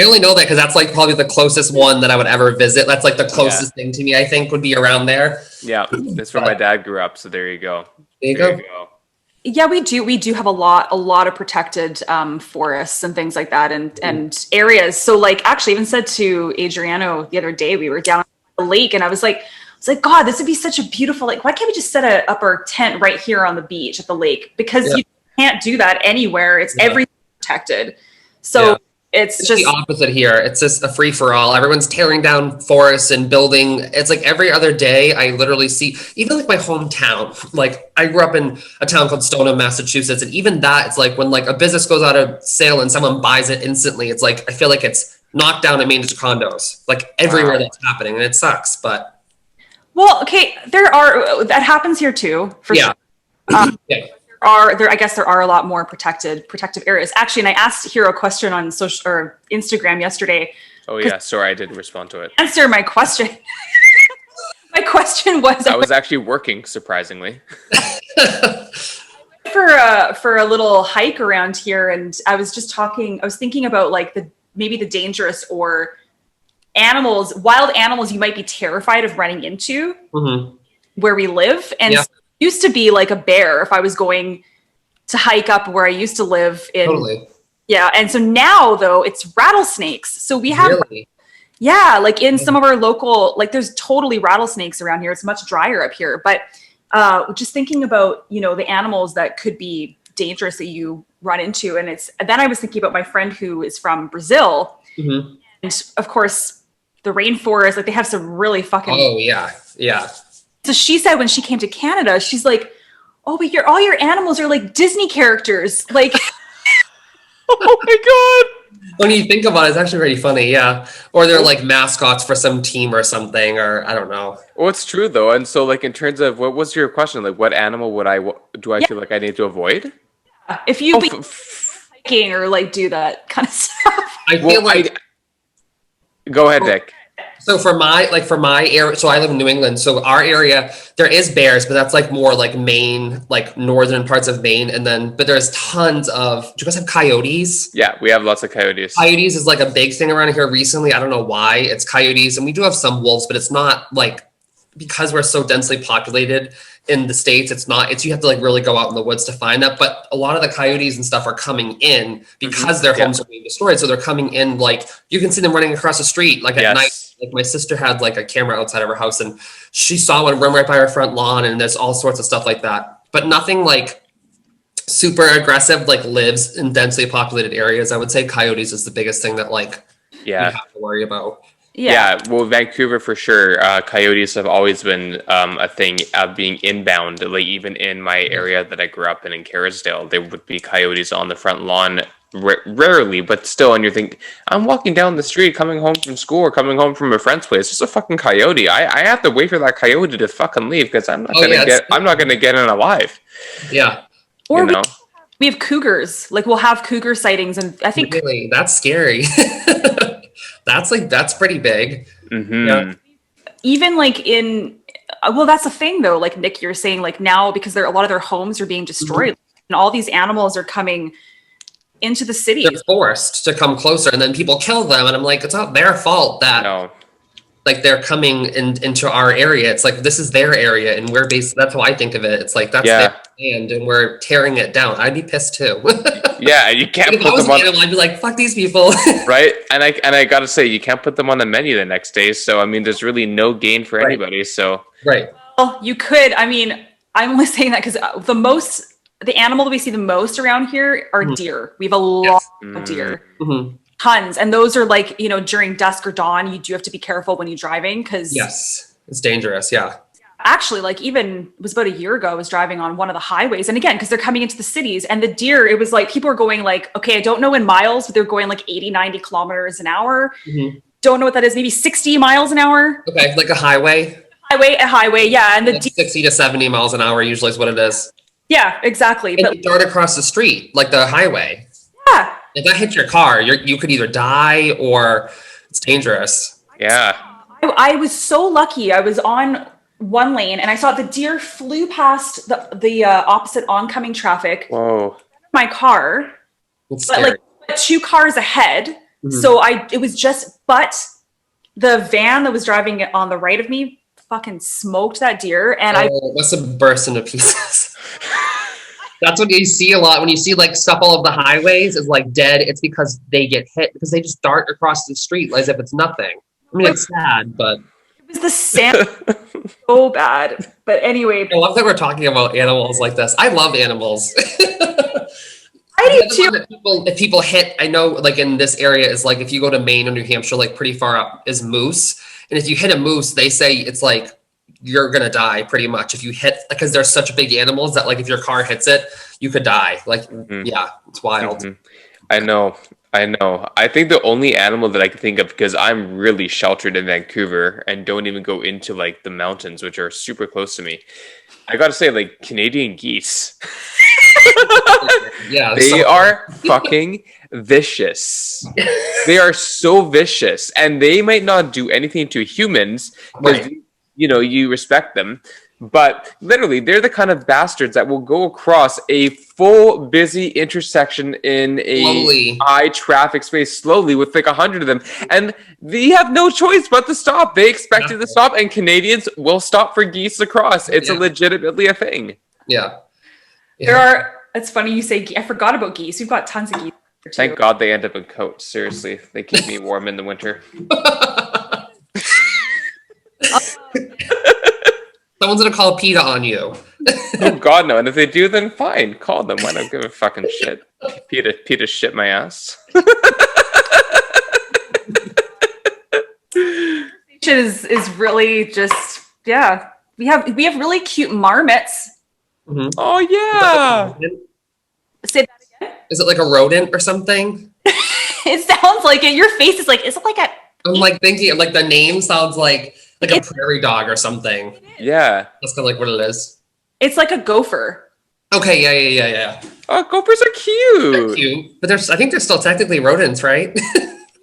only know that because that's like probably the closest one that I would ever visit. That's like the closest thing to me, I think, would be around there. Yeah, that's where my dad grew up. So there you go. There you go. Yeah, we do. We do have a lot of protected forests and things like that, and areas. So, like, actually, even said to Adriano the other day, we were down at the lake, and I was like, God, this would be such a beautiful, like, why can't we just set up our tent right here on the beach at the lake? Because you can't do that anywhere. It's everything protected. So it's just the opposite here. It's just a free for all. Everyone's tearing down forests and building. It's like every other day I literally see, even like my hometown, like I grew up in a town called Stoneham, Massachusetts. And even that, it's like when like a business goes out of sale and someone buys it instantly, it's like, I feel like it's knocked down and made into condos, like everywhere that's happening. And it sucks, but. Well, okay, that happens here too, for sure. I guess there are a lot more protective areas. Actually, and I asked Hero a question on social or Instagram yesterday. Oh yeah, sorry, I didn't respond to it. Answer my question. My question was, I was actually working, surprisingly. for a little hike around here, and I was thinking about like maybe the dangerous or wild animals you might be terrified of running into where we live. And so it used to be like a bear if I was going to hike up where I used to live in. Totally. Yeah. And so now though it's rattlesnakes. So we have, like in some of our local, like there's totally rattlesnakes around here. It's much drier up here, but just thinking about, the animals that could be dangerous that you run into. And then I was thinking about my friend who is from Brazil, and of course the rainforest, like they have some really fucking. Oh yeah. So she said when she came to Canada, she's like, "Oh, but all your animals are like Disney characters." Like, oh my god! When you think about it, it's actually really funny, yeah. Or they're like mascots for some team or something, or I don't know. Well, it's true though, and so like in terms of what was your question? Like, what animal would I feel like I need to avoid? If you be hiking or like do that kind of stuff. I feel like. Go ahead, Nick. So for my area, so I live in New England. So our area, there is bears, but that's like more like Maine, like northern parts of Maine. But there's tons of, do you guys have coyotes? Yeah, we have lots of coyotes. Coyotes is like a big thing around here recently. I don't know why it's coyotes. And we do have some wolves, but it's not like, because we're so densely populated in the States, you have to like really go out in the woods to find that. But a lot of the coyotes and stuff are coming in because their homes are being destroyed. So they're coming in, like you can see them running across the street, like at night. Like my sister had like a camera outside of her house and she saw one run right by her front lawn, and there's all sorts of stuff like that. But nothing like super aggressive, like lives in densely populated areas. I would say coyotes is the biggest thing that like you have to worry about. Yeah, well, Vancouver for sure. Coyotes have always been a thing of being inbound. Like even in my area that I grew up in Kerrisdale, there would be coyotes on the front lawn. Rarely, but still. And you think, I'm walking down the street, coming home from school or coming home from a friend's place. It's a fucking coyote. I have to wait for that coyote to fucking leave because I'm not gonna get in alive. Yeah. Or we have cougars. Like we'll have cougar sightings, and I think really, that's scary. That's pretty big. Yeah. Even like that's the thing though. Like Nick, you're saying like now because a lot of their homes are being destroyed, and all these animals are coming into the city. They're forced to come closer, and then people kill them. And I'm like, it's not their fault that like they're coming into our area. It's like this is their area, and we're based. That's how I think of it. It's like that's their land, and we're tearing it down. I'd be pissed too. Yeah, you can't if put I was them on. Animal, I'd be like, fuck these people. Right, and I gotta say, you can't put them on the menu the next day. So I mean, there's really no gain for anybody. So well, you could. I mean, I'm only saying that because the animal that we see the most around here are deer. We have a lot of deer. Tons. And those are like, during dusk or dawn, you do have to be careful when you're driving because it's dangerous. Yeah. Actually, like even it was about a year ago, I was driving on one of the highways. And again, because they're coming into the cities and the deer, it was like people are going like, okay, I don't know in miles, but they're going like 80, 90 kilometers an hour. Don't know what that is. Maybe 60 miles an hour. Okay. Like a highway. A highway. Yeah. And like 60 to 70 miles an hour usually is what it is. Yeah, exactly. And you dart across the street, like the highway. Yeah. If that hits your car, you could either die or it's dangerous. Yeah. I was so lucky. I was on one lane and I saw the deer flew past the opposite oncoming traffic. Whoa. My car, but like 2 cars ahead. So it was but the van that was driving on the right of me fucking smoked that deer, and I must have burst into pieces. That's what you see a lot when you see like stuff all over the highways is like dead. It's because they get hit because they just dart across the street as if it's nothing. I mean, it's sad, but It was the sand so bad. But anyway, I love that we're talking about animals like this. I love animals. I The do other too. one that if people hit, I know like in this area is like if you go to Maine or New Hampshire, like pretty far up is moose. And if you hit a moose, they say it's like you're gonna die pretty much if you hit because they're such big animals that like if your car hits it, you could die. Like yeah, it's wild. I know. I know. I think the only animal that I can think of, because I'm really sheltered in Vancouver and don't even go into like the mountains, which are super close to me. I gotta say, like Canadian geese. Yeah, They are fucking vicious. They are so vicious, and they might not do anything to humans because right. you respect them. But literally, they're the kind of bastards that will go across a full busy intersection in a Slowly. high traffic space slowly with like 100 of them, and they have no choice but to stop. They expect you to stop, and Canadians will stop for geese to cross. It's a legitimately a thing. Yeah. There are. It's funny you say. I forgot about geese. We've got tons of geese. Too. Thank God they end up in coats. Seriously, they keep me warm in the winter. Someone's gonna call PETA on you. Oh God, no! And if they do, then fine. Call them. I don't give a fucking shit. PETA shit my ass. Is really just yeah. We have really cute marmots. Mm-hmm. Oh yeah. Say that again. Is it like a rodent or something? It sounds like it. Your face is like. Is it like a? I'm like thinking like the name sounds like a prairie dog or something. Yeah. That's kind of like what it is. It's like a gopher. Okay, yeah. Oh, gophers are cute. They're cute, but I think they're still technically rodents, right?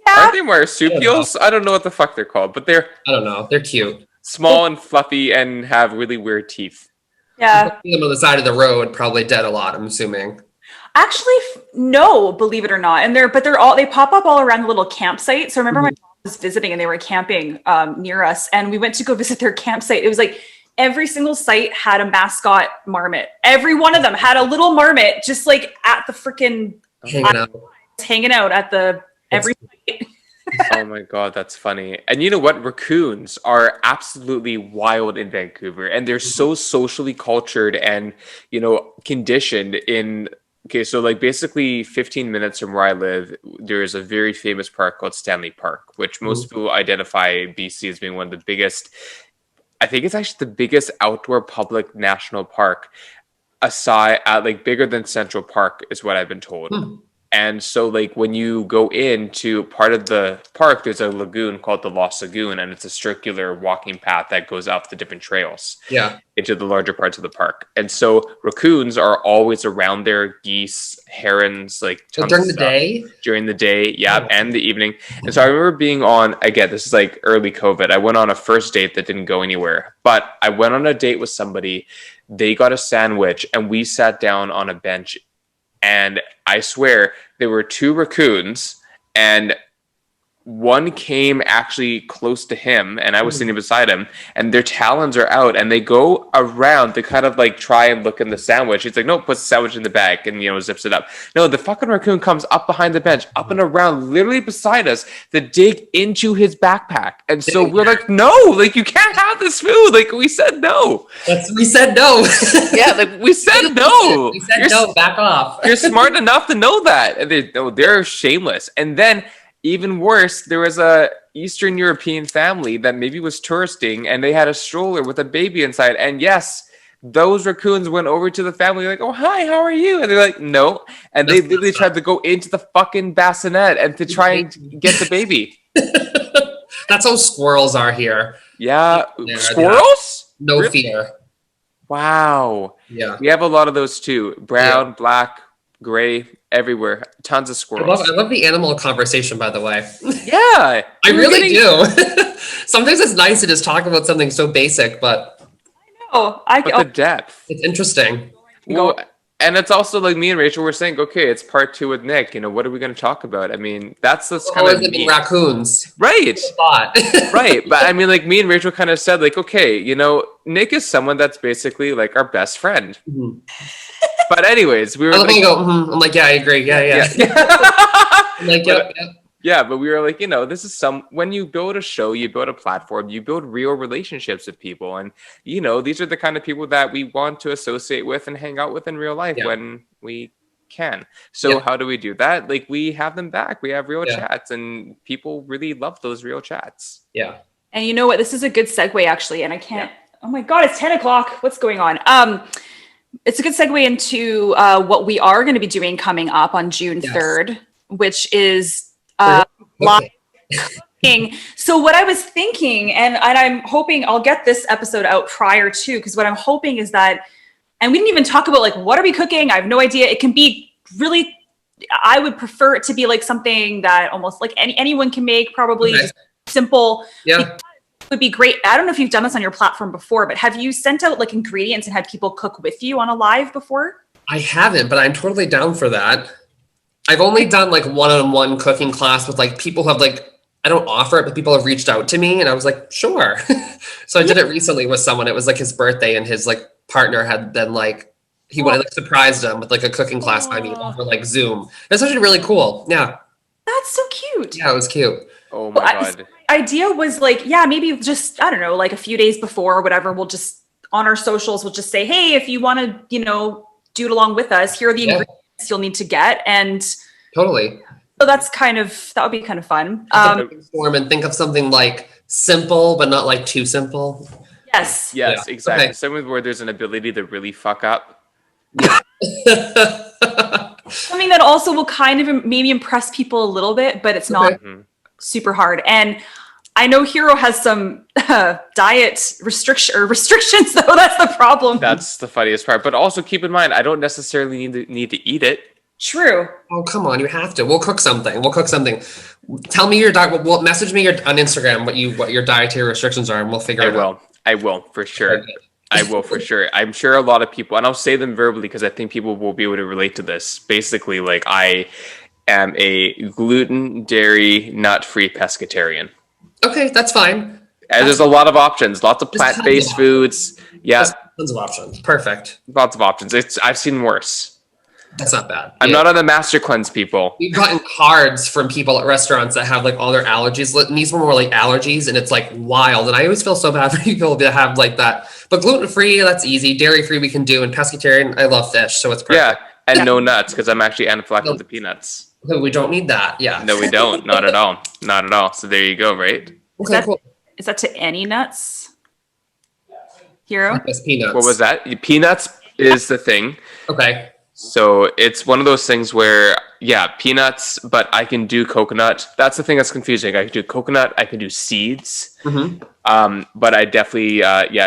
Aren't they marsupials? I don't know what the fuck they're called, but they're I don't know. They're cute. small and fluffy and have really weird teeth. Yeah. Them on the side of the road, probably dead a lot. I'm assuming. Actually, no, believe it or not. And they pop up all around the little campsite. So I remember my mom was visiting and they were camping near us, and we went to go visit their campsite. It was like every single site had a mascot marmot. Every one of them had a little marmot just like at the freaking hanging out at the every site. Oh my God, that's funny. And you know what? Raccoons are absolutely wild in Vancouver, and they're so socially cultured and, conditioned in. Okay, so like basically 15 minutes from where I live, there is a very famous park called Stanley Park, which most people identify BC as being one of the biggest. I think it's actually the biggest outdoor public national park, aside like bigger than Central Park is what I've been told. And so like when you go into part of the park, there's a lagoon called the Lost Lagoon, and it's a circular walking path that goes up the different trails into the larger parts of the park. And so raccoons are always around there, geese, herons, like tons during of the stuff. day? During the day, and the evening. And so I remember being on, again, this is like early COVID. I went on a first date that didn't go anywhere, but I went on a date with somebody. They got a sandwich and we sat down on a bench. And I swear there were two raccoons, and one came actually close to him, and I was sitting beside him, and their talons are out, and they go around to kind of like try and look in the sandwich. He's like, no, puts the sandwich in the bag and, zips it up. No, the fucking raccoon comes up behind the bench, up and around, literally beside us to dig into his backpack. And so we're like, no, like you can't have this food. Like we said no. We said no. Yeah, like we said no. We said no, back off. You're smart enough to know that. And they're shameless. And then even worse, there was a Eastern European family that maybe was touristing, and they had a stroller with a baby inside. And yes, those raccoons went over to the family like, oh, hi, how are you? And they're like, no. And they literally tried to go into the fucking bassinet and to try and get the baby. That's how squirrels are here. Yeah. Squirrels? No fear. Wow. Yeah. We have a lot of those too. Brown, black, gray, everywhere. Tons of squirrels. I love the animal conversation, by the way. Yeah. I really do. Sometimes it's nice to just talk about something so basic, but the depth. It's interesting. Well, and it's also like me and Rachel were saying, okay, it's part 2 with Nick. What are we going to talk about? I mean, that's kind of raccoons. Right. Right. But I mean, like me and Rachel kind of said, like, okay, Nick is someone that's basically like our best friend. But anyways, we were I love like, when you go, I'm like, yeah, I agree. Yeah. I'm like, yeah. yeah, but we were like, this is when you build a show, you build a platform, you build real relationships with people. And, these are the kind of people that we want to associate with and hang out with in real life when we can. So how do we do that? Like, we have them back. We have real chats, and people really love those real chats. Yeah. And you know what? This is a good segue, actually. And I can't, oh my God, it's 10 o'clock. What's going on? It's a good segue into what we are going to be doing coming up on June 3rd, which is live cooking. So what I was thinking, and I'm hoping I'll get this episode out prior to, because what I'm hoping is that, and we didn't even talk about like, what are we cooking? I have no idea. It can be really, I would prefer it to be like something that almost like anyone can make, probably just simple. Yeah. It would be great. I don't know if you've done this on your platform before, but have you sent out like ingredients and had people cook with you on a live before? I haven't, but I'm totally down for that. I've only done like one-on-one cooking class with like people who have like, I don't offer it, but people have reached out to me and I was like, sure. So I did it recently with someone. It was like his birthday and his like partner had then like, he would like surprised him with like a cooking class by me over like Zoom. It's actually really cool. Yeah. That's so cute. Yeah, it was cute. Oh my God. My idea was like, maybe just, I don't know, like a few days before or whatever, we'll just, on our socials, we'll just say, hey, if you want to, do it along with us, here are the ingredients you'll need to get. And totally. So that would be kind of fun. And think of something like simple, but not like too simple. Yes, exactly. Something where there's an ability to really fuck up. Yeah. Something that also will kind of maybe impress people a little bit, but it's not super hard. And I know Hero has some diet restrictions, though. That's the problem. That's the funniest part. But also keep in mind, I don't necessarily need to eat it. True. Oh, come on. You have to. We'll cook something. Tell me your diet. Well, message me on Instagram what your dietary restrictions are, and we'll figure it out. I will, for sure. I will, for sure. I'm sure a lot of people, and I'll say them verbally because I think people will be able to relate to this. Basically, like, I am a gluten, dairy, nut-free pescatarian. Okay, that's fine. And there's a lot of options, lots of plant-based foods. Yeah. Tons of options. Perfect. Lots of options. I've seen worse. That's not bad. I'm not on the master cleanse, people. We've gotten cards from people at restaurants that have like all their allergies. And these were more like allergies, and it's like wild. And I always feel so bad for people to have like that. But gluten-free, that's easy. Dairy-free, we can do. And pescatarian, I love fish, so it's perfect. Yeah, and no nuts, because I'm actually anaphylactic to peanuts. No, we don't need that. Yeah. No, we don't. Not at all. Not at all. So there you go, right? Okay, cool. Is that to any nuts? Hero? Yes, peanuts. What was that? Peanuts is the thing. Okay. So it's one of those things where, peanuts, but I can do coconut. That's the thing that's confusing. I can do coconut. I can do seeds. But I definitely,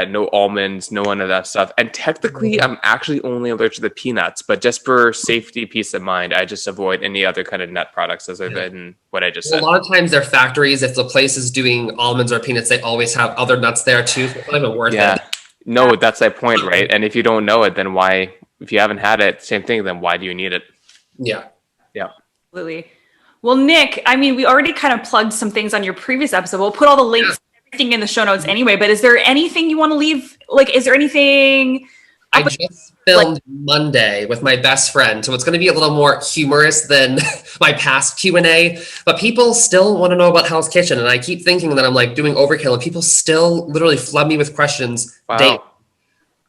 no almonds, no one of that stuff. And technically, I'm actually only allergic to peanuts. But just for safety, peace of mind, I just avoid any other kind of nut products other than what I just said. A lot of times they're factories. If the place is doing almonds or peanuts, they always have other nuts there too. So it's not even worth it. No, that's my point, right? And if you don't know it, then why? If you haven't had it, same thing, then why do you need it? Yeah. Yeah. Absolutely. Well, Nick, I mean, we already kind of plugged some things on your previous episode. We'll put all the links, everything in the show notes anyway, but is there anything you want to leave? Like, is there anything? I just filmed Monday with my best friend, so it's going to be a little more humorous than my past Q&A, but people still want to know about Hell's Kitchen, and I keep thinking that I'm like doing overkill, and people still literally flood me with questions daily.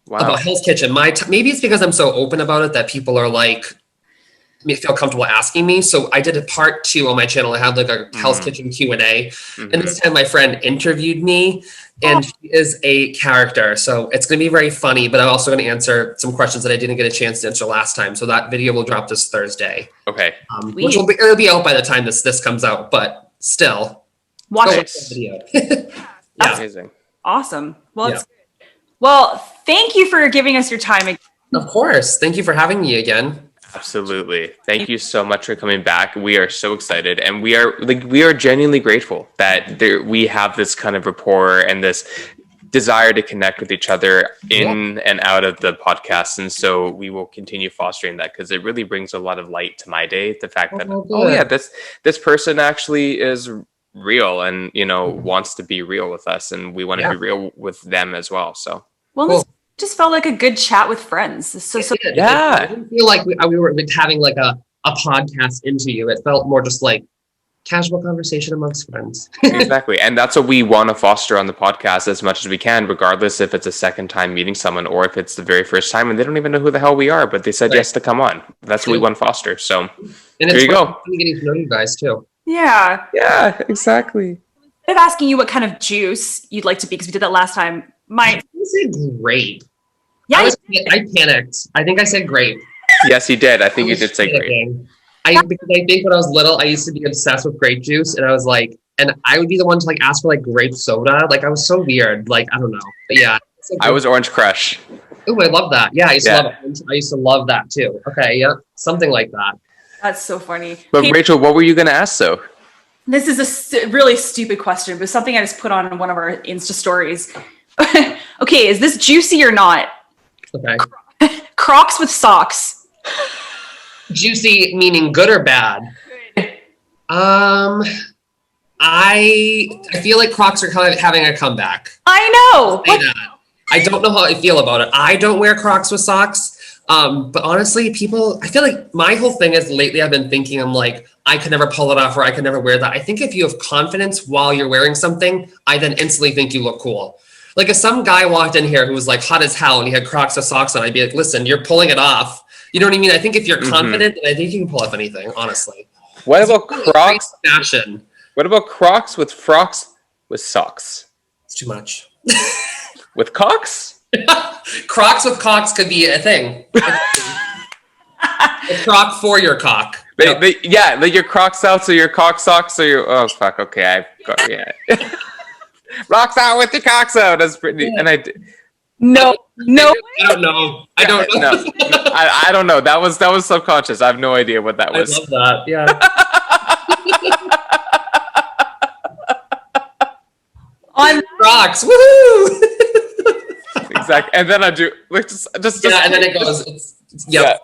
Wow. About Hell's Kitchen. Maybe it's because I'm so open about it that people are like, feel comfortable asking me. So I did a part 2 on my channel. I had like a Hell's Kitchen Q&A. And this time my friend interviewed me, and she is a character. So it's going to be very funny, but I'm also going to answer some questions that I didn't get a chance to answer last time. So that video will drop this Thursday. Okay. Which it'll be out by the time this comes out, but still. Watch the video. That's amazing. Awesome. Well, thank you for giving us your time again. Of course. Thank you for having me again. Absolutely. Thank you so much for coming back. We are so excited, and we are genuinely grateful that we have this kind of rapport and this desire to connect with each other in and out of the podcast. And so we will continue fostering that, because it really brings a lot of light to my day. The fact that, this person actually is real and, wants to be real with us, and we want to be real with them as well. So, well, Just felt like a good chat with friends. So Yeah. I didn't feel like we were having like a podcast interview. It felt more just like casual conversation amongst friends. Exactly. And that's what we want to foster on the podcast as much as we can, regardless if it's a second time meeting someone or if it's the very first time and they don't even know who the hell we are, but they said yes to come on. That's what we want to foster. So And there it's you go. getting to know you guys too. yeah. Yeah, exactly. Instead of asking you what kind of juice you'd like to be, because we did that last time. I said grape. Yeah, I panicked. I think I said grape. Yes, you did. I think you did say great. Because I think when I was little, I used to be obsessed with grape juice, and I was like, and I would be the one to like ask for like grape soda. Like I was so weird. Like I don't know, but yeah. I was Orange Crush. Oh, I love that. Yeah, I used to love it. I used to love that too. Okay, yeah, something like that. that's so funny. But Hey, Rachel, what were you going to ask though? this is a really stupid question, but something I just put on one of our Insta stories. Okay, is this juicy or not? Okay. Crocs with socks. Juicy meaning good or bad? I feel like Crocs are kind of having a comeback. I know. Say that. I don't know how I feel about it. I don't wear Crocs with socks. But honestly, I feel like my whole thing is lately I've been thinking, I'm like, I could never pull it off or I could never wear that. I think if you have confidence while you're wearing something, I then instantly think you look cool. Like if some guy walked in here who was like hot as hell and he had Crocs with socks on, I'd be like, listen, you're pulling it off. You know what I mean? I think if you're confident, then I think you can pull off anything, honestly. What about Crocs? Fashion. What about Crocs with frocks with socks? It's too much. With cocks? Crocs with cocks could be a thing. A croc for your cock. Yeah, like your Crocs out, so your cock socks, or your oh fuck, okay, I've got rocks out with your cocks out. That's pretty, and I No. I don't know. I don't know. no, I don't know. That was subconscious. I have no idea what that was. I love that. Yeah. On Crocs. Woohoo! Exactly. And then I do like just Yeah, and then it goes. yeah.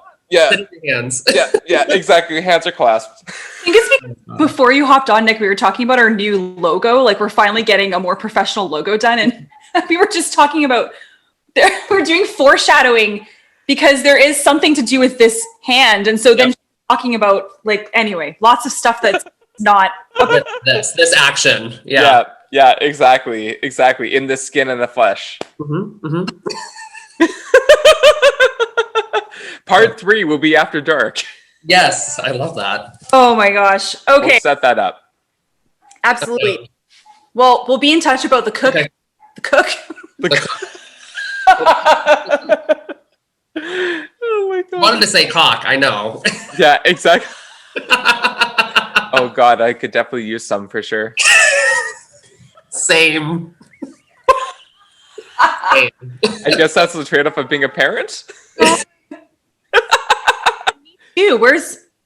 Sit in your hands. Yeah, exactly. Hands are clasped. I think it's because before you hopped on, Nick, we were talking about our new logo. Like we're finally getting a more professional logo done, and we were just talking about we're doing foreshadowing because there is something to do with this hand, and so then talking about like anyway, lots of stuff that's not this action. Yeah, exactly. In the skin and the flesh. Part 3 will be after dark. Yes, I love that. Oh my gosh. Okay. We'll set that up. Absolutely. Well, we'll be in touch about the cook. Okay. The cook. Oh my god. Wanted to say cock, I know. Yeah, exactly. Oh god, I could definitely use some for sure. Same. I guess that's the trade-off of being a parent. Ew,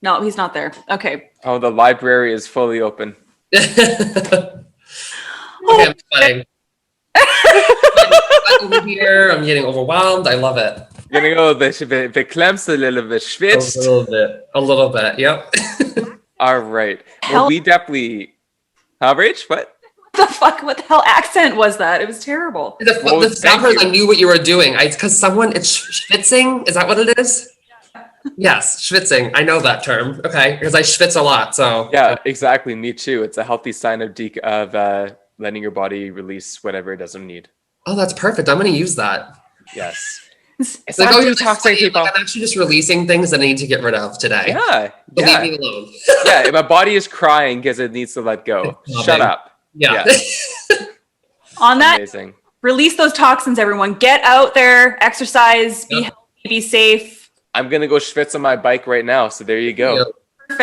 no, he's not there. Okay. Oh, the library is fully open. Okay, I'm sweating. I'm over here. I'm getting overwhelmed. I love it. Getting a little bit beklemst, a little bit schwitzt. A little bit. Yep. All right. Well, we definitely. Huh, Rach? What? What the hell accent was that? It was terrible. The staffers, I knew what you were doing. Because it's schwitzing. Is that what it is? Yes, schwitzing. I know that term. Okay, because I schwitz a lot. So yeah, exactly. Me too. It's a healthy sign of letting your body release whatever it doesn't need. Oh, that's perfect. I'm going to use that. Yes. It's like, you're toxic people. Like, I'm actually just releasing things that I need to get rid of today. Yeah. Leave me alone. Yeah, if my body is crying because it needs to let go. Shut up. Yeah. On that, amazing. Release those toxins, everyone. Get out there, exercise, be healthy, be safe. I'm going to go schwitz on my bike right now, so there you go. Yep.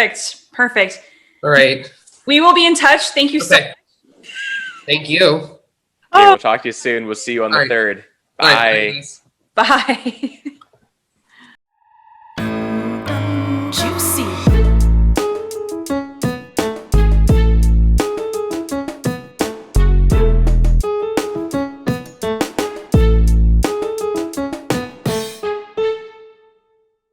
Perfect. All right. We will be in touch. Thank you so much. Thank you. Okay, we'll talk to you soon. We'll see you on the 3rd. Bye. Bye.